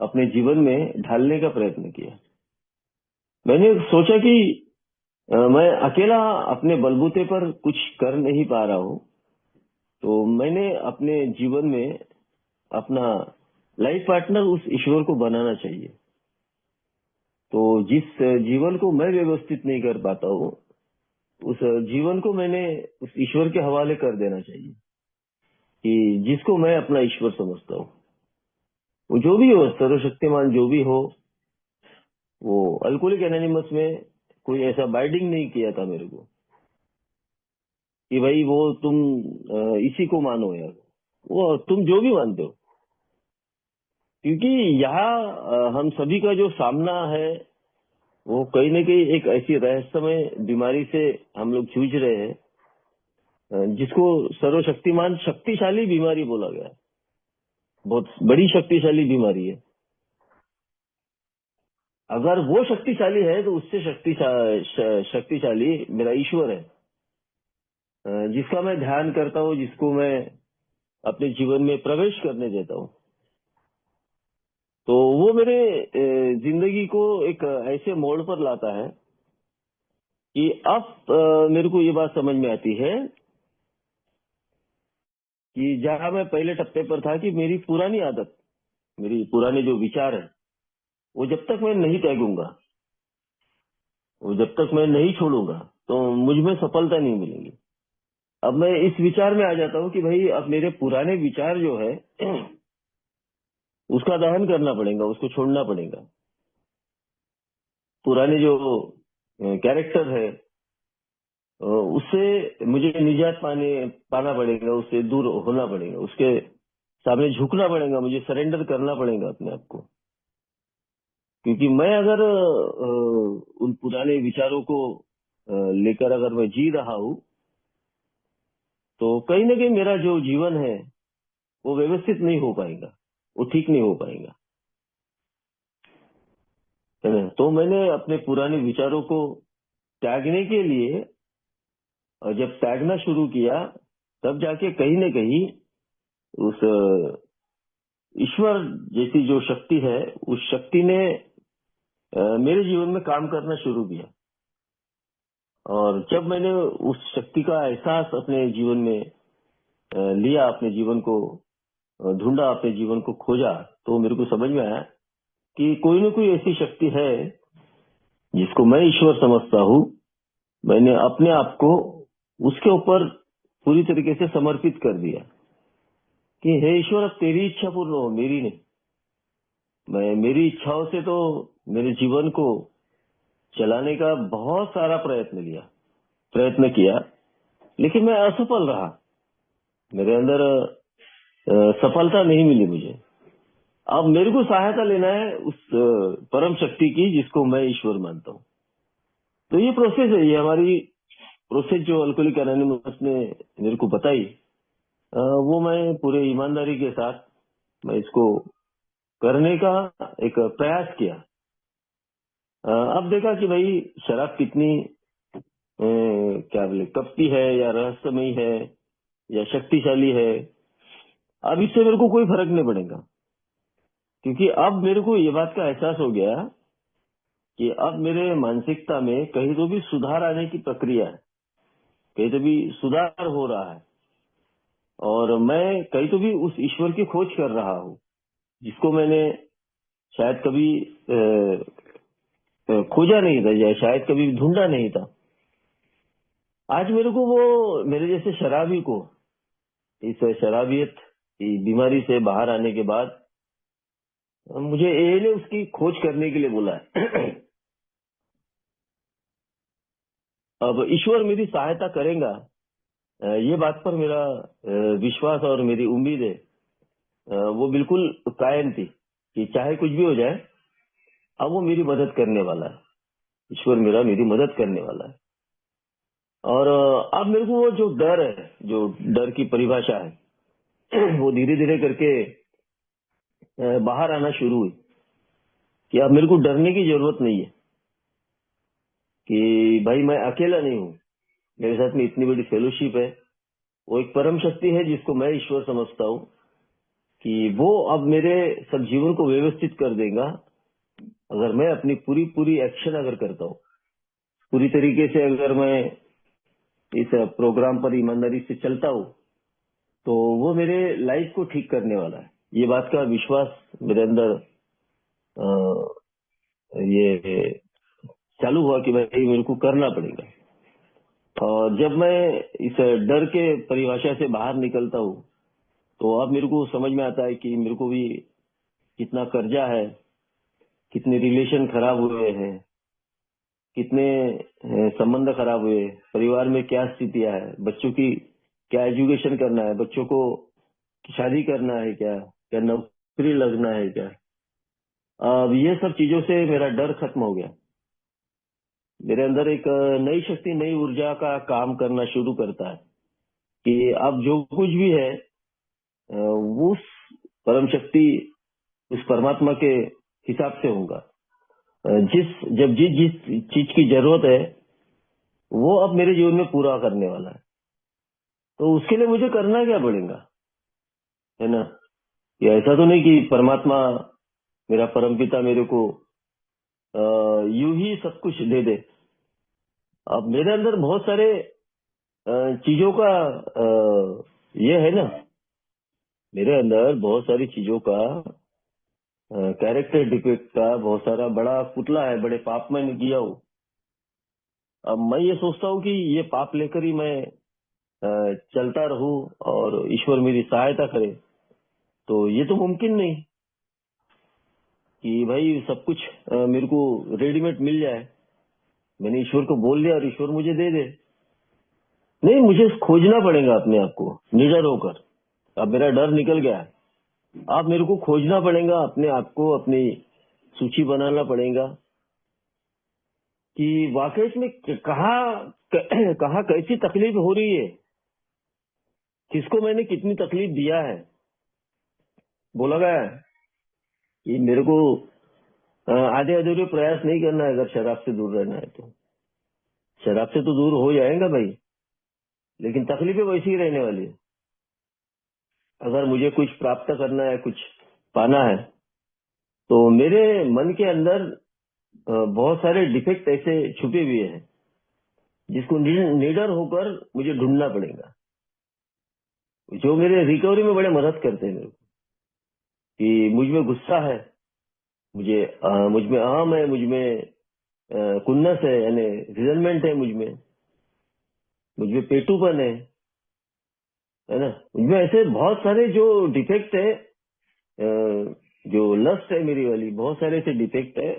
अपने जीवन में ढालने का प्रयत्न किया। मैंने सोचा कि मैं अकेला अपने बलबूते पर कुछ कर नहीं पा रहा हूँ, तो मैंने अपने जीवन में अपना लाइफ पार्टनर उस ईश्वर को बनाना चाहिए। तो जिस जीवन को मैं व्यवस्थित नहीं कर पाता हूँ, उस जीवन को मैंने उस ईश्वर के हवाले कर देना चाहिए, कि जिसको मैं अपना ईश्वर समझता हूँ। वो जो भी हो, सर्वशक्तिमान जो भी हो, वो अल्कोहलिक एनोनिमस में कोई ऐसा बाइंडिंग नहीं किया था मेरे को कि भाई वो तुम इसी को मानो यार, वो तुम जो भी मानते हो। क्योंकि यहाँ हम सभी का जो सामना है, वो कहीं न कहीं एक ऐसी रहस्यमय बीमारी से हम लोग जूझ रहे हैं, जिसको सर्वशक्तिमान शक्तिशाली बीमारी बोला गया है। बहुत बड़ी शक्तिशाली बीमारी है। अगर वो शक्तिशाली है, तो उससे शक्तिशाली मेरा ईश्वर है, जिसका मैं ध्यान करता हूँ, जिसको मैं अपने जीवन में प्रवेश करने देता हूँ। तो वो मेरे जिंदगी को एक ऐसे मोड़ पर लाता है कि अब मेरे को ये बात समझ में आती है कि जहां मैं पहले टप्पे पर था कि मेरी पुरानी आदत, मेरी पुराने जो विचार है, वो जब तक मैं नहीं त्यागूंगा, वो जब तक मैं नहीं छोड़ूंगा, तो मुझ में सफलता नहीं मिलेगी। अब मैं इस विचार में आ जाता हूँ कि भाई अब मेरे पुराने विचार जो है, उसका दहन करना पड़ेगा, उसको छोड़ना पड़ेगा। पुराने जो कैरेक्टर है, उससे मुझे निजात पाना पड़ेगा, उससे दूर होना पड़ेगा, उसके सामने झुकना पड़ेगा, मुझे सरेंडर करना पड़ेगा अपने आप को। क्योंकि मैं अगर उन पुराने विचारों को लेकर अगर मैं जी रहा हूं, तो कहीं ना कहीं मेरा जो जीवन है वो व्यवस्थित नहीं हो पाएगा, वो ठीक नहीं हो पाएगा, है ना। तो मैंने अपने पुराने विचारों को त्यागने के लिए, और जब त्यागना शुरू किया, तब जाके कहीं ना कहीं उस ईश्वर जैसी जो शक्ति है, उस शक्ति ने मेरे जीवन में काम करना शुरू किया। और जब मैंने उस शक्ति का एहसास अपने जीवन में लिया, अपने जीवन को ढूंढा, अपने जीवन को खोजा, तो मेरे को समझ में आया कि कोई न कोई ऐसी शक्ति है जिसको मैं ईश्वर समझता हूँ। मैंने अपने आप को उसके ऊपर पूरी तरीके से समर्पित कर दिया कि हे ईश्वर, अब तेरी इच्छा पूर्ण हो, मेरी नहीं। मैं मेरी इच्छाओं से तो मेरे जीवन को चलाने का बहुत सारा प्रयत्न किया, लेकिन मैं असफल रहा। मेरे अंदर सफलता नहीं मिली मुझे। अब मेरे को सहायता लेना है उस परम शक्ति की, जिसको मैं ईश्वर मानता हूँ। तो ये प्रोसेस है, ये हमारी प्रोसेस जो अल्कोहलिक एनोनिमस ने मेरे को बताई, वो मैं पूरे ईमानदारी के साथ मैं इसको करने का एक प्रयास किया। अब देखा कि भाई शराब कितनी क्या बोले, कपटी है या रहस्यमयी है या शक्तिशाली है, अब इससे मेरे को कोई फर्क नहीं पड़ेगा। क्योंकि अब मेरे को ये बात का एहसास हो गया कि अब मेरे मानसिकता में कहीं तो भी सुधार आने की प्रक्रिया है, कहीं तो भी सुधार हो रहा है, और मैं कहीं तो भी उस ईश्वर की खोज कर रहा हूँ, जिसको मैंने शायद कभी खोजा नहीं था या शायद कभी ढूंढा नहीं था। आज मेरे को वो, मेरे जैसे शराबी को, इस शराबियत की बीमारी से बाहर आने के बाद मुझे एए ने उसकी खोज करने के लिए बोला है। अब ईश्वर मेरी सहायता करेगा, ये बात पर मेरा विश्वास और मेरी उम्मीद है, वो बिल्कुल कायम थी कि चाहे कुछ भी हो जाए, अब वो मेरी मदद करने वाला है, ईश्वर मेरी मदद करने वाला है। और अब मेरे को वो जो डर है, जो डर की परिभाषा है, वो धीरे धीरे करके बाहर आना शुरू हुई कि अब मेरे को डरने की जरूरत नहीं है कि भाई मैं अकेला नहीं हूँ, मेरे साथ में इतनी बड़ी फेलोशिप है। वो एक परम शक्ति है जिसको मैं ईश्वर समझता हूँ कि वो अब मेरे सब जीवन को व्यवस्थित कर देगा, अगर मैं अपनी पूरी पूरी एक्शन अगर करता हूँ, पूरी तरीके से अगर मैं इस प्रोग्राम पर ईमानदारी से चलता हूँ, तो वो मेरे लाइफ को ठीक करने वाला है। ये बात का विश्वास मेरे अंदर ये चालू हुआ कि भाई मेरे को करना पड़ेगा। और जब मैं इस डर के परिभाषा से बाहर निकलता हूँ, तो अब मेरे को समझ में आता है कि मेरे को भी कितना कर्जा है, कितने रिलेशन खराब हुए हैं, कितने संबंध खराब हुए, परिवार में क्या स्थितियां है, बच्चों की क्या एजुकेशन करना है, बच्चों को शादी करना है क्या नौकरी लगना है क्या। अब ये सब चीजों से मेरा डर खत्म हो गया। मेरे अंदर एक नई शक्ति, नई ऊर्जा का काम करना शुरू करता है कि अब जो कुछ भी है उस परम शक्ति, उस परमात्मा के हिसाब से होगा। जब जिस चीज की जरूरत है, वो अब मेरे जीवन में पूरा करने वाला है। तो उसके लिए मुझे करना क्या पड़ेगा, है ना। ये ऐसा तो नहीं कि परमात्मा, मेरा परमपिता मेरे को यूं ही सब कुछ दे दे। अब मेरे अंदर बहुत सारे चीजों का ये है ना, मेरे अंदर बहुत सारी चीजों का कैरेक्टर डिफेक्ट का बहुत सारा बड़ा पुतला है, बड़े पाप मैंने किया हूँ। अब मैं ये सोचता हूँ कि ये पाप लेकर ही मैं चलता रहूं और ईश्वर मेरी सहायता करे, तो ये तो मुमकिन नहीं कि भाई सब कुछ मेरे को रेडीमेड मिल जाए। मैंने ईश्वर को बोल दिया और ईश्वर मुझे दे दे। नहीं, मुझे खोजना पड़ेगा अपने आप को निडर होकर। अब मेरा डर निकल गया है। आप मेरे को खोजना पड़ेगा अपने आप को, अपनी सूची बनाना पड़ेगा कि वाकई में कहाँ कैसी तकलीफ हो रही है, किसको मैंने कितनी तकलीफ दिया है। बोला गया है कि मेरे को आधे अधूरे प्रयास नहीं करना है अगर शराब से दूर रहना है तो। शराब से तो दूर हो जाएगा भाई, लेकिन तकलीफें वैसी ही रहने वाली है। अगर मुझे कुछ प्राप्त करना है, कुछ पाना है, तो मेरे मन के अंदर बहुत सारे डिफेक्ट ऐसे छुपे हुए हैं जिसको निडर होकर मुझे ढूंढना पड़ेगा, जो मेरे रिकवरी में बड़े मदद करते हैं मेरे को। कि मुझ में गुस्सा है, मुझ में अहम है, मुझ में कुन्नस है, यानी रिजनमेंट है, मुझ में पेटूपन है ना। मुझ में ऐसे बहुत सारे जो डिफेक्ट है, जो लस्ट है मेरी वाली, बहुत सारे ऐसे डिफेक्ट है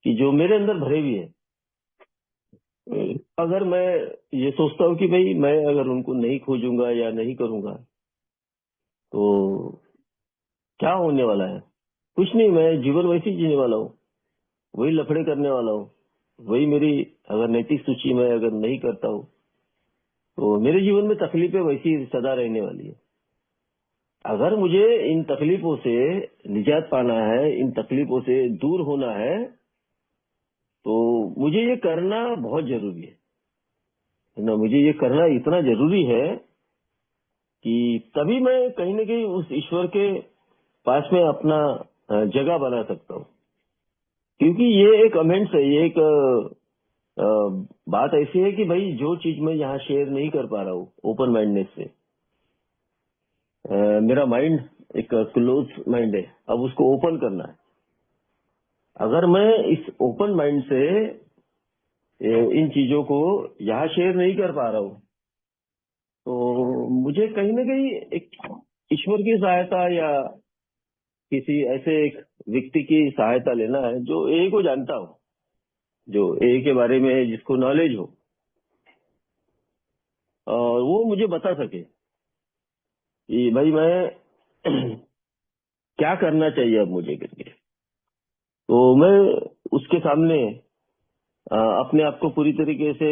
कि जो मेरे अंदर भरे हुए हैं। अगर मैं ये सोचता हूँ कि भाई मैं अगर उनको नहीं खोजूंगा या नहीं करूंगा तो क्या होने वाला है, कुछ नहीं, मैं जीवन वैसे ही जीने वाला हूँ, वही लफड़े करने वाला हूँ, वही मेरी अगर नैतिक सूची में अगर नहीं करता हूँ तो मेरे जीवन में तकलीफें वैसी सदा रहने वाली है। अगर मुझे इन तकलीफों से निजात पाना है, इन तकलीफों से दूर होना है, तो मुझे ये करना बहुत जरूरी है ना। मुझे ये करना इतना जरूरी है कि तभी मैं कहीं न कहीं उस ईश्वर के पास में अपना जगह बना सकता हूँ। क्योंकि ये एक अमेंड्स है, ये एक बात ऐसी है कि भाई जो चीज मैं यहाँ शेयर नहीं कर पा रहा हूँ ओपन माइंडनेस से, मेरा माइंड एक क्लोज माइंड है, अब उसको ओपन करना है। अगर मैं इस ओपन माइंड से इन चीजों को यहाँ शेयर नहीं कर पा रहा हूँ तो मुझे कहीं ना कहीं एक ईश्वर की सहायता या किसी ऐसे एक व्यक्ति की सहायता लेना है जो ए को जानता हो, जो ए के बारे में जिसको नॉलेज हो, और वो मुझे बता सके कि भाई मैं क्या करना चाहिए अब मुझे करके। तो मैं उसके सामने अपने आप को पूरी तरीके से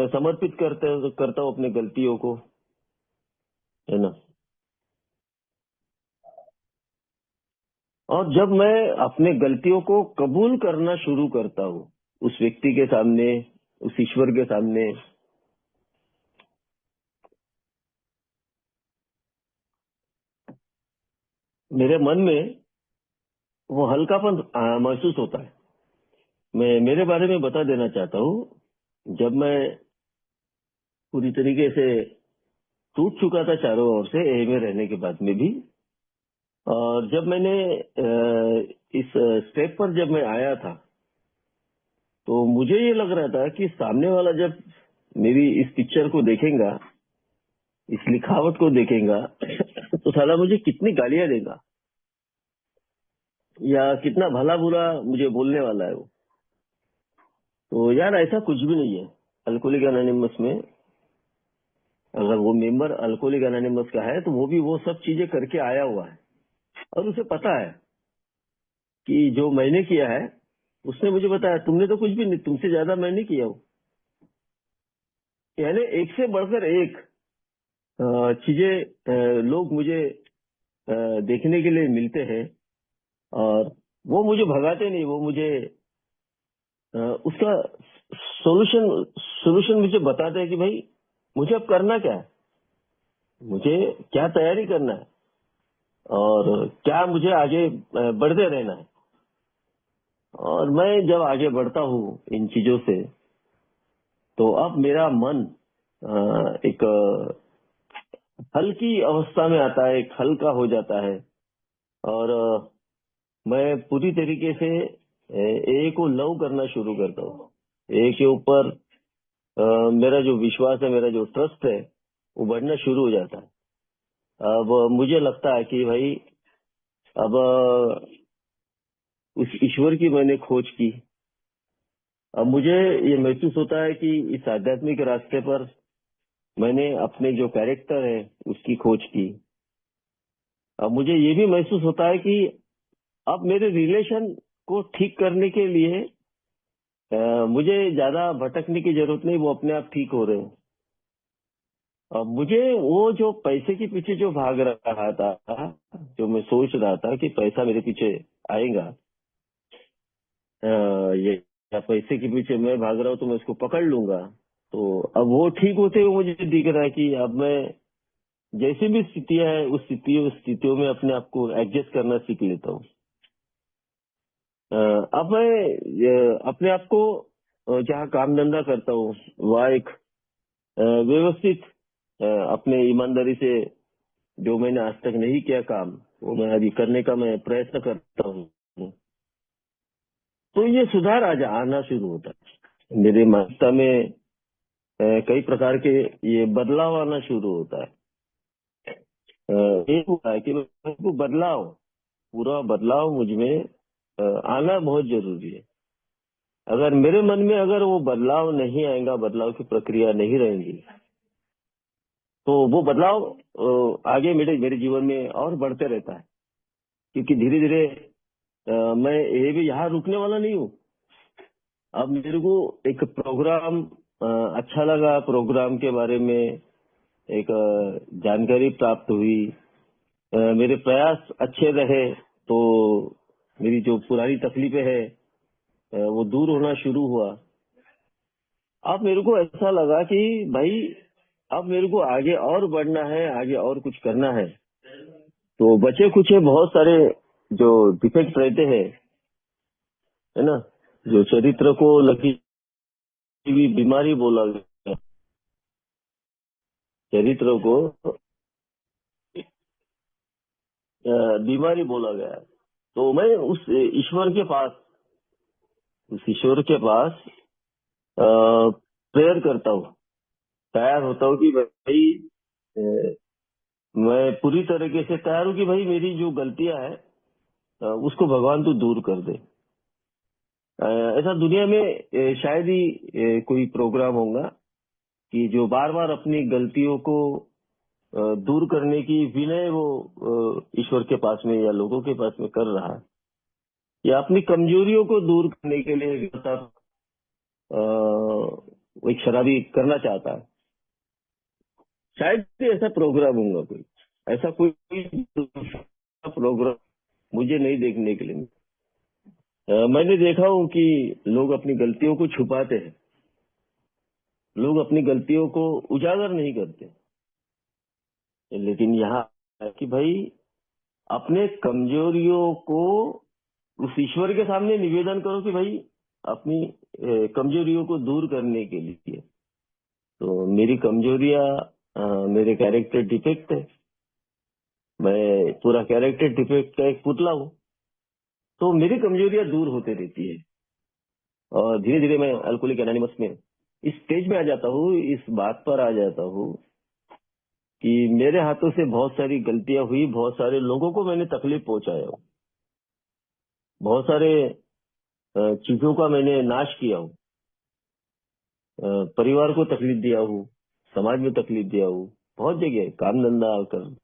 समर्पित करता हूँ अपनी गलतियों को, है ना। और जब मैं अपने गलतियों को कबूल करना शुरू करता हूँ उस व्यक्ति के सामने, उस ईश्वर के सामने, मेरे मन में वो हल्कापन महसूस होता है। मैं मेरे बारे में बता देना चाहता हूँ, जब मैं पूरी तरीके से टूट चुका था चारों ओर से ए में रहने के बाद में भी, और जब मैंने इस स्टेप पर जब मैं आया था तो मुझे ये लग रहा था कि सामने वाला जब मेरी इस पिक्चर को देखेगा, इस लिखावट को देखेगा तो साला मुझे कितनी गालियां देगा या कितना भला बुरा मुझे बोलने वाला है वो। तो यार ऐसा कुछ भी नहीं है। अल्कोहलिक एनोनिमस में अगर वो मेंबर अल्कोहलिक एनोनिमस का है तो वो भी वो सब चीजें करके आया हुआ है, और उसे पता है कि जो मैंने किया है, उसने मुझे बताया तुमने तो कुछ भी नहीं, तुमसे ज्यादा मैं नहीं किया हूँ। यानी एक से बढ़कर एक चीजें लोग मुझे देखने के लिए मिलते हैं, और वो मुझे भगाते नहीं, वो मुझे उसका सोल्यूशन मुझे बताते हैं कि भाई मुझे अब करना क्या है, मुझे क्या तैयारी करना है, और क्या मुझे आगे बढ़ते रहना है। और मैं जब आगे बढ़ता हूँ इन चीजों से, तो अब मेरा मन एक हल्की अवस्था में आता है, एक हल्का हो जाता है, और मैं पूरी तरीके से ए को लव करना शुरू करता हूँ। ए के ऊपर मेरा जो विश्वास है, मेरा जो ट्रस्ट है, वो बढ़ना शुरू हो जाता है। अब मुझे लगता है कि भाई अब उस ईश्वर की मैंने खोज की। अब मुझे ये महसूस होता है कि इस आध्यात्मिक रास्ते पर मैंने अपने जो कैरेक्टर है उसकी खोज की। अब मुझे ये भी महसूस होता है कि अब मेरे रिलेशन को ठीक करने के लिए मुझे ज्यादा भटकने की जरूरत नहीं, वो अपने आप ठीक हो रहे हैं। अब मुझे वो जो पैसे के पीछे जो भाग रहा था, जो मैं सोच रहा था कि पैसा मेरे पीछे आएगा, ये या पैसे के पीछे मैं भाग रहा हूँ तो मैं उसको पकड़ लूंगा, तो अब वो ठीक होते हुए मुझे दिख रहा है कि अब मैं जैसी भी स्थितियां है उस स्थितियों में अपने आप को एडजस्ट करना सीख लेता हूँ। अब मैं अपने आप को जहाँ काम धंधा करता हूँ वहाँ एक व्यवस्थित अपने ईमानदारी से जो मैंने आज तक नहीं किया काम, वो मैं अभी करने का मैं प्रयत्न करता हूँ। तो ये सुधार आना शुरू होता है मेरे मानसिकता में। कई प्रकार के ये बदलाव आना शुरू होता है। एक हुआ है कि मेरे को बदलाव, पूरा बदलाव मुझ में आना बहुत जरूरी है। अगर मेरे मन में अगर वो बदलाव नहीं आएगा, बदलाव की प्रक्रिया नहीं रहेगी, तो वो बदलाव आगे मेरे मेरे जीवन में और बढ़ते रहता है। क्योंकि धीरे धीरे मैं ये भी यहाँ रुकने वाला नहीं हूँ। अब मेरे को एक प्रोग्राम अच्छा लगा, प्रोग्राम के बारे में एक जानकारी प्राप्त हुई, मेरे प्रयास अच्छे रहे, तो मेरी जो पुरानी तकलीफें है वो दूर होना शुरू हुआ। अब मेरे को ऐसा लगा कि भाई अब मेरे को आगे और बढ़ना है, आगे और कुछ करना है। तो बचे कुछ बहुत सारे जो डिफेक्ट रहते हैं, है ना, जो चरित्र को लगी हुई बीमारी बोला गया, चरित्र को बीमारी बोला गया। तो मैं उस ईश्वर के पास, उस ईश्वर के पास प्रेयर करता हूँ, तैयार होता हूँ कि भाई अ, मैं पूरी तरीके से तैयार हूँ कि भाई मेरी जो गलतियां है उसको भगवान तू दूर कर दे। ऐसा दुनिया में शायद ही कोई प्रोग्राम होगा कि जो बार बार अपनी गलतियों को दूर करने की विनय वो ईश्वर के पास में या लोगों के पास में कर रहा है, या अपनी कमजोरियों को दूर करने के लिए वो एक शराबी करना चाहता है। शायद ही ऐसा प्रोग्राम होगा कोई, ऐसा कोई प्रोग्राम मुझे नहीं देखने के लिए मैंने देखा हूँ कि लोग अपनी गलतियों को छुपाते हैं, लोग अपनी गलतियों को उजागर नहीं करते। लेकिन यहाँ है कि भाई अपने कमजोरियों को उस ईश्वर के सामने निवेदन करो कि भाई अपनी कमजोरियों को दूर करने के लिए। तो मेरी कमजोरियां मेरे कैरेक्टर डिफेक्ट है, मैं पूरा कैरेक्टर डिफेक्ट का एक पुतला हूँ। तो मेरी कमजोरियां दूर होते रहती है और धीरे धीरे मैं अल्कोहलिक एनोनिमस में इस स्टेज में आ जाता हूँ, इस बात पर आ जाता हूँ कि मेरे हाथों से बहुत सारी गलतियां हुई, बहुत सारे लोगों को मैंने तकलीफ पहुंचाया हूँ, बहुत सारे चीजों का मैंने नाश किया हूँ, परिवार को तकलीफ दिया हूँ, समाज में तकलीफ दिया हूँ, बहुत जगह काम धंधा कर।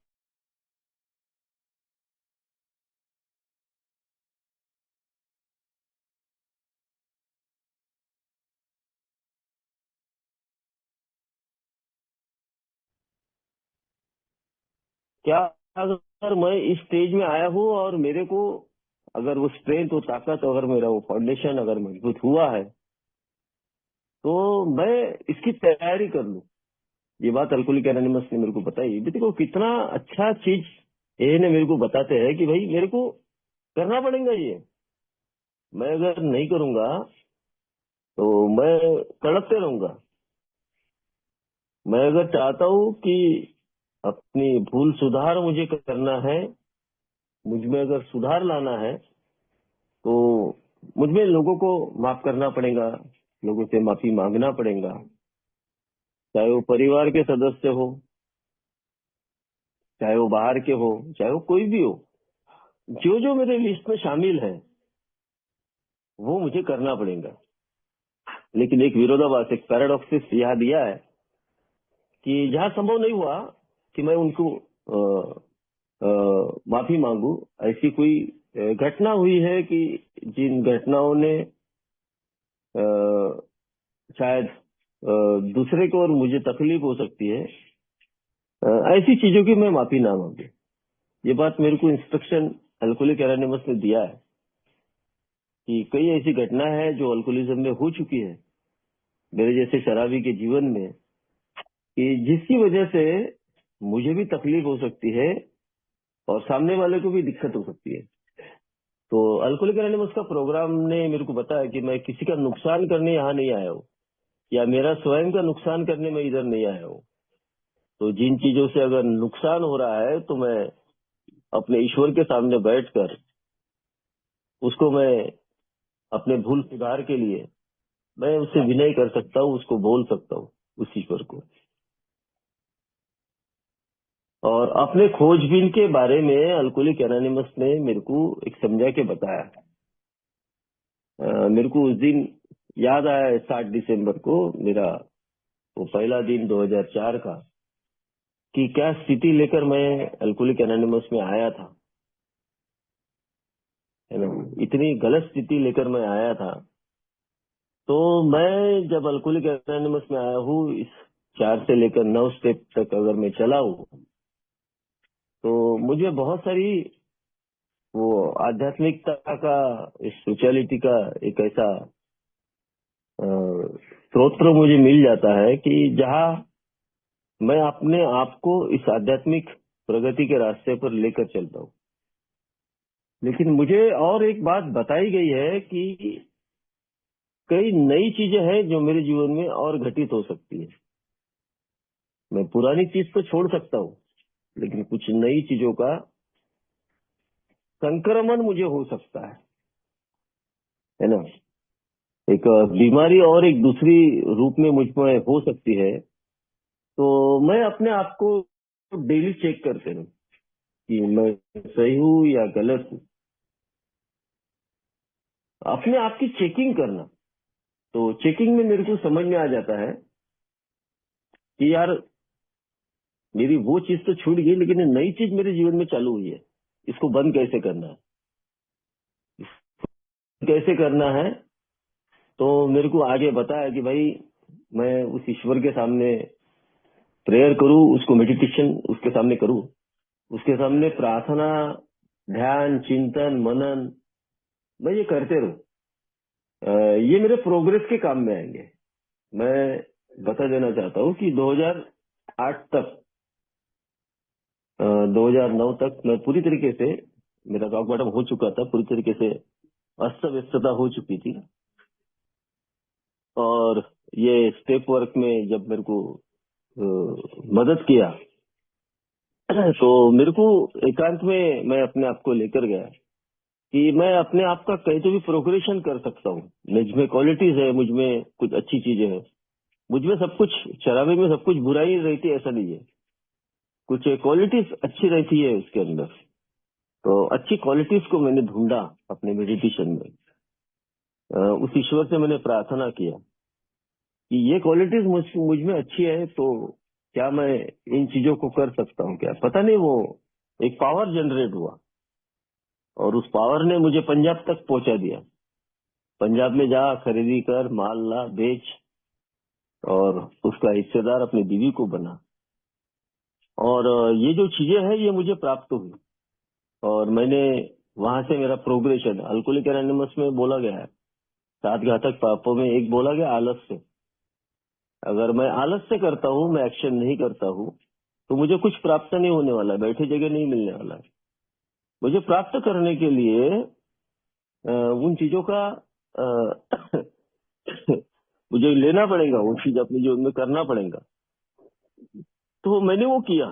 क्या अगर मैं इस स्टेज में आया हूँ और मेरे को अगर वो स्ट्रेंथ और ताकत, अगर मेरा वो फाउंडेशन अगर मजबूत हुआ है, तो मैं इसकी तैयारी कर लूं। ये बात अल्कोहलिक एनोनिमस ने मेरे को बताई। देखो कितना अच्छा चीज ये ने मेरे को बताते हैं कि भाई मेरे को करना पड़ेगा ये, मैं अगर नहीं करूंगा तो मैं तड़पते रहूंगा। मैं अगर चाहता हूँ कि अपनी भूल सुधार मुझे करना है, मुझ में अगर सुधार लाना है, तो मुझ में लोगों को माफ करना पड़ेगा, लोगों से माफी मांगना पड़ेगा, चाहे वो परिवार के सदस्य हो, चाहे वो बाहर के हो, चाहे वो कोई भी हो। जो जो मेरे लिस्ट में शामिल है वो मुझे करना पड़ेगा। लेकिन एक विरोधाभास, एक पैराडॉक्सिस यहाँ दिया है कि जहाँ संभव नहीं हुआ कि मैं उनको माफी मांगू, ऐसी कोई घटना हुई है कि जिन घटनाओं ने शायद दूसरे को और मुझे तकलीफ हो सकती है, ऐसी चीजों की मैं माफी ना मांगू। ये बात मेरे को इंस्ट्रक्शन अल्कोहलिक एनोनिमस ने दिया है कि कई ऐसी घटना है जो अल्कोहलिज्म में हो चुकी है मेरे जैसे शराबी के जीवन में, कि जिसकी वजह से मुझे भी तकलीफ हो सकती है और सामने वाले को भी दिक्कत हो सकती है। तो अल्कोहलिक एनोनिमस का प्रोग्राम ने मेरे को बताया कि मैं किसी का नुकसान करने यहाँ नहीं आया हूँ, या मेरा स्वयं का नुकसान करने में इधर नहीं आया हूँ। तो जिन चीजों से अगर नुकसान हो रहा है तो मैं अपने ईश्वर के सामने बैठकर उसको मैं अपने भूल सुधार के लिए मैं उससे विनय कर सकता हूँ, उसको बोल सकता हूँ उस ईश्वर को। और अपने खोजबीन के बारे में अल्कोहलिक एनोनिमस ने मेरे को एक समझा के बताया। मेरे को उस दिन याद आया 7 दिसंबर को, मेरा वो पहला दिन 2004 का, कि क्या स्थिति लेकर मैं अल्कोहलिक एनोनिमस में आया था, है ना। इतनी गलत स्थिति लेकर मैं आया था। तो मैं जब अल्कोहलिक एनोनिमस में आया हूँ, इस 4 से लेकर 9 स्टेप तक अगर मैं चला हूँ, तो मुझे बहुत सारी वो आध्यात्मिकता का, स्पिरिचुअलिटी का एक ऐसा स्रोत्र मुझे मिल जाता है कि जहाँ मैं अपने आप को इस आध्यात्मिक प्रगति के रास्ते पर लेकर चलता हूँ। लेकिन मुझे और एक बात बताई गई है कि कई नई चीजें हैं जो मेरे जीवन में और घटित हो सकती है। मैं पुरानी चीज तो छोड़ सकता हूँ, लेकिन कुछ नई चीजों का संक्रमण मुझे हो सकता है ना। एक बीमारी और एक दूसरी रूप में मुझ में हो सकती है। तो मैं अपने आप को डेली चेक करते हूँ कि मैं सही हूँ या गलत हूँ, अपने आप की चेकिंग करना। तो चेकिंग में मेरे को समझ में आ जाता है कि यार मेरी वो चीज तो छूट गई, लेकिन नई चीज मेरे जीवन में चालू हुई है, इसको बंद कैसे करना है, कैसे करना है। तो मेरे को आगे बताया कि भाई मैं उस ईश्वर के सामने प्रेयर करूं, उसको मेडिटेशन उसके सामने करूं, उसके सामने प्रार्थना, ध्यान, चिंतन, मनन, मैं ये करते रहूं। ये मेरे प्रोग्रेस के काम में आएंगे। मैं बता देना चाहता हूँ कि 2008 तक 2009 तक मैं पूरी तरीके से, मेरा रॉक बॉटम हो चुका था, पूरी तरीके से अस्त व्यस्तता हो चुकी थी। और ये स्टेप वर्क में जब मेरे को मदद किया, तो मेरे को एकांत में मैं अपने आप को लेकर गया कि मैं अपने आप का कहीं तो भी प्रोग्रेशन कर सकता हूँ। मुझ में क्वालिटीज है, मुझ में कुछ अच्छी चीजें हैं, मुझ में सब कुछ, शराबे में सब कुछ बुराई रहती है ऐसा नहीं है, कुछ क्वालिटीज अच्छी रहती है उसके अंदर। तो अच्छी क्वालिटीज को मैंने ढूंढा अपने मेडिटेशन में। उस ईश्वर से मैंने प्रार्थना किया कि ये क्वालिटीज मुझ में अच्छी है, तो क्या मैं इन चीजों को कर सकता हूँ क्या। पता नहीं, वो एक पावर जनरेट हुआ और उस पावर ने मुझे पंजाब तक पहुंचा दिया। पंजाब में जा, खरीदी कर, माल ला, बेच, और उसका हिस्सेदार अपनी बीवी को बना। और ये जो चीजें हैं ये मुझे प्राप्त हुई, और मैंने वहां से मेरा प्रोग्रेशन, अल्कोहलिक एनोनिमस में बोला गया है 7 घातक पापों में एक बोला गया आलस से। अगर मैं आलस से करता हूँ, मैं एक्शन नहीं करता हूँ, तो मुझे कुछ प्राप्त नहीं होने वाला, बैठे जगह नहीं मिलने वाला है। मुझे प्राप्त करने के लिए उन चीजों का मुझे लेना पड़ेगा, वो चीज अपने जीवन में करना पड़ेगा। तो मैंने वो किया,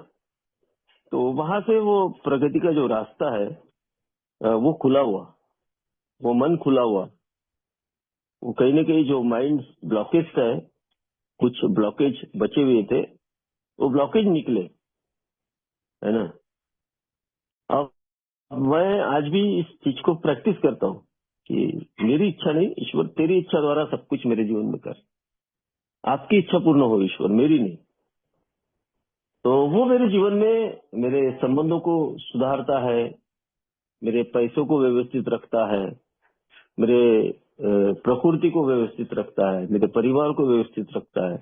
तो वहां से वो प्रगति का जो रास्ता है वो खुला हुआ, वो मन खुला हुआ। वो कहीं न कहीं जो माइंड ब्लॉकेज है, कुछ ब्लॉकेज बचे हुए थे, वो ब्लॉकेज निकले, है ना। अब मैं आज भी इस चीज को प्रैक्टिस करता हूँ कि मेरी इच्छा नहीं, ईश्वर तेरी इच्छा द्वारा सब कुछ मेरे जीवन में कर, आपकी इच्छा पूर्ण हो ईश्वर, मेरी नहीं। तो वो मेरे जीवन में मेरे संबंधों को सुधारता है, मेरे पैसों को व्यवस्थित रखता है, मेरे प्रकृति को व्यवस्थित रखता है, मेरे परिवार को व्यवस्थित रखता है।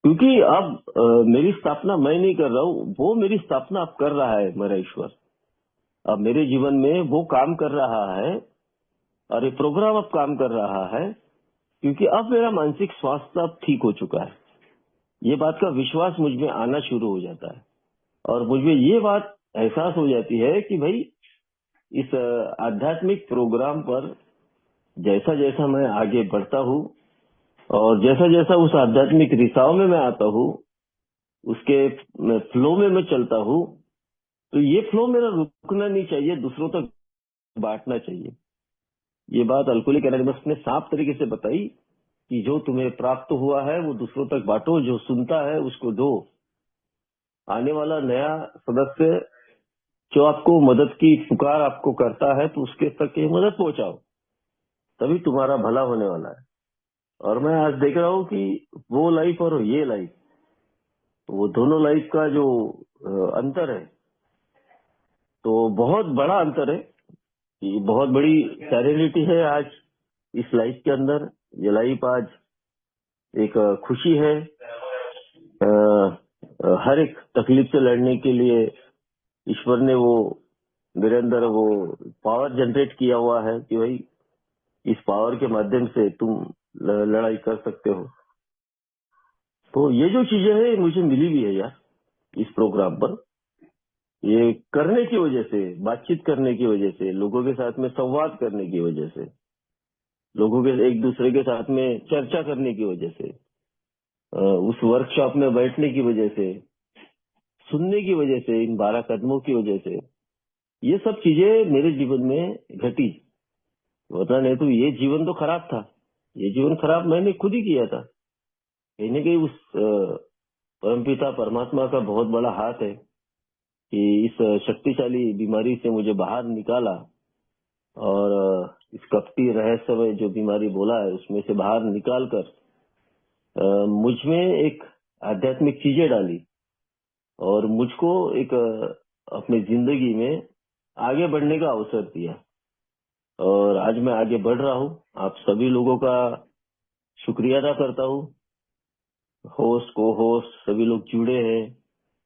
क्योंकि अब मेरी स्थापना मैं नहीं कर रहा हूँ, वो मेरी स्थापना अब कर रहा है मेरा ईश्वर। अब मेरे जीवन में वो काम कर रहा है और ये प्रोग्राम अब काम कर रहा है, क्योंकि अब मेरा मानसिक स्वास्थ्य अब ठीक हो चुका है। ये बात का विश्वास मुझ में आना शुरू हो जाता है और मुझ में ये बात एहसास हो जाती है कि भाई इस आध्यात्मिक प्रोग्राम पर जैसा जैसा मैं आगे बढ़ता हूँ और जैसा जैसा उस आध्यात्मिक रिसाव में मैं आता हूँ, उसके फ्लो में मैं चलता हूँ, तो ये फ्लो मेरा रुकना नहीं चाहिए, दूसरों तक बांटना चाहिए। ये बात अल्कोहलिक एनोनिमस ने साफ तरीके से बताई कि जो तुम्हें प्राप्त हुआ है वो दूसरों तक बांटो, जो सुनता है उसको दो। आने वाला नया सदस्य जो आपको मदद की पुकार आपको करता है तो उसके तक ये मदद पहुंचाओ, तभी तुम्हारा भला होने वाला है। और मैं आज देख रहा हूँ कि वो लाइफ और ये लाइफ, वो दोनों लाइफ का जो अंतर है, तो बहुत बड़ा अंतर है। ये बहुत बड़ी सेरेनिटी है आज इस लाइफ के अंदर। ये लाइफ आज एक खुशी है। हर एक तकलीफ से लड़ने के लिए ईश्वर ने वो मेरे अंदर वो पावर जनरेट किया हुआ है कि भाई इस पावर के माध्यम से तुम लड़ाई कर सकते हो। तो ये जो चीजें हैं मुझे मिली भी है यार इस प्रोग्राम पर। ये करने की वजह से, बातचीत करने की वजह से, लोगों के साथ में संवाद करने की वजह से, लोगों के एक दूसरे के साथ में चर्चा करने की वजह से, उस वर्कशॉप में बैठने की वजह से, सुनने की वजह से, इन 12 कदमों की वजह से, ये सब चीजें मेरे जीवन में घटी। वरना नहीं तो ये जीवन तो खराब था। ये जीवन खराब मैंने खुद ही किया था। कहीं न कहीं उस परमपिता परमात्मा का बहुत बड़ा हाथ है कि इस शक्तिशाली बीमारी से मुझे बाहर निकाला और इस कपटी रहस्यमय जो बीमारी बोला है उसमें से बाहर निकालकर मुझ में एक आध्यात्मिक चीजें डाली और मुझको एक अपनी जिंदगी में आगे बढ़ने का अवसर दिया। और आज मैं आगे बढ़ रहा हूँ। आप सभी लोगों का शुक्रिया अदा करता हूँ। होस्ट, को होस्ट सभी लोग जुड़े हैं,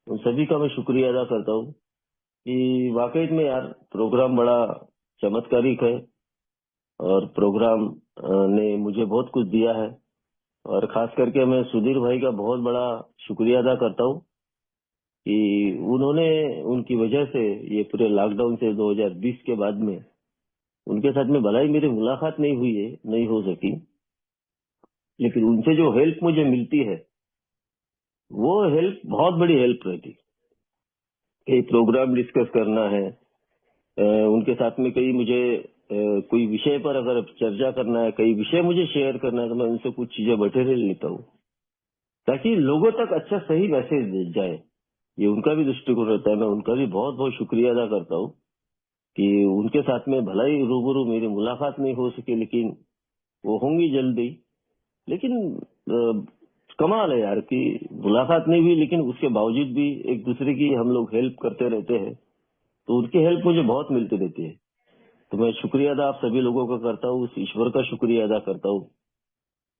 उन सभी का मैं शुक्रिया अदा करता हूँ कि वाकई में यार प्रोग्राम बड़ा चमत्कारिक है और प्रोग्राम ने मुझे बहुत कुछ दिया है। और खास करके मैं सुधीर भाई का बहुत बड़ा शुक्रिया अदा करता हूँ कि उन्होंने, उनकी वजह से ये पूरे लॉकडाउन से 2020 के बाद में उनके साथ में भला ही मेरी मुलाकात नहीं हुई है, नहीं हो सकी, लेकिन उनसे जो हेल्प मुझे मिलती है वो हेल्प बहुत बड़ी हेल्प रहती। कई प्रोग्राम डिस्कस करना है, उनके साथ में कई मुझे कोई विषय पर अगर चर्चा करना है, कई विषय मुझे शेयर करना है, तो मैं उनसे कुछ चीजें बटेरे लेता हूँ ताकि लोगों तक अच्छा सही मैसेज जाए। ये उनका भी दृष्टिकोण रहता है। मैं उनका भी बहुत बहुत शुक्रिया अदा करता हूँ कि उनके साथ में भला ही रूबरू मेरी मुलाकात नहीं हो सकी, लेकिन वो होंगी जल्दी। लेकिन कमाल है यार कि मुलाकात नहीं हुई, लेकिन उसके बावजूद भी एक दूसरे की हम लोग हेल्प करते रहते हैं, तो उनकी हेल्प मुझे बहुत मिलती रहती है। तो मैं शुक्रिया अदा आप सभी लोगों का करता हूँ, उस ईश्वर का शुक्रिया अदा करता हूँ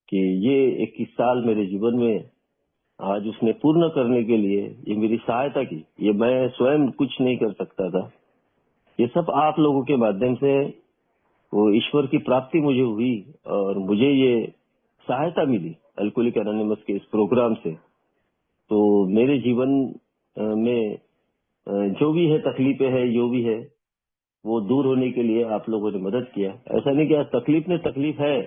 कि ये 21 साल मेरे जीवन में आज उसने पूर्ण करने के लिए ये मेरी सहायता की। ये मैं स्वयं कुछ नहीं कर सकता था, ये सब आप लोगों के माध्यम से वो ईश्वर की प्राप्ति मुझे हुई और मुझे ये सहायता मिली अल्कोहलिक एनोनिमस के इस प्रोग्राम से। तो मेरे जीवन में जो भी है तकलीफें है, जो भी है, वो दूर होने के लिए आप लोगों ने मदद किया। ऐसा नहीं कि आज तकलीफ है,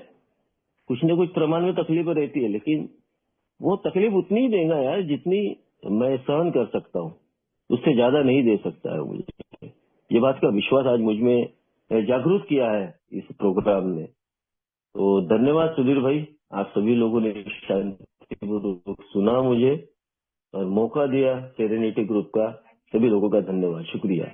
कुछ न कुछ प्रमाण में तकलीफें रहती है, लेकिन वो तकलीफ उतनी ही देगा यार जितनी मैं सहन कर सकता हूँ, उससे ज्यादा नहीं दे सकता है मुझे। ये बात का विश्वास आज मुझ में जागरूक किया है इस प्रोग्राम ने। तो धन्यवाद सुधीर भाई, आप सभी लोगों ने शांतिपूर्वक सुना मुझे और मौका दिया सेरेनिटी ग्रुप का। सभी लोगों का धन्यवाद, शुक्रिया।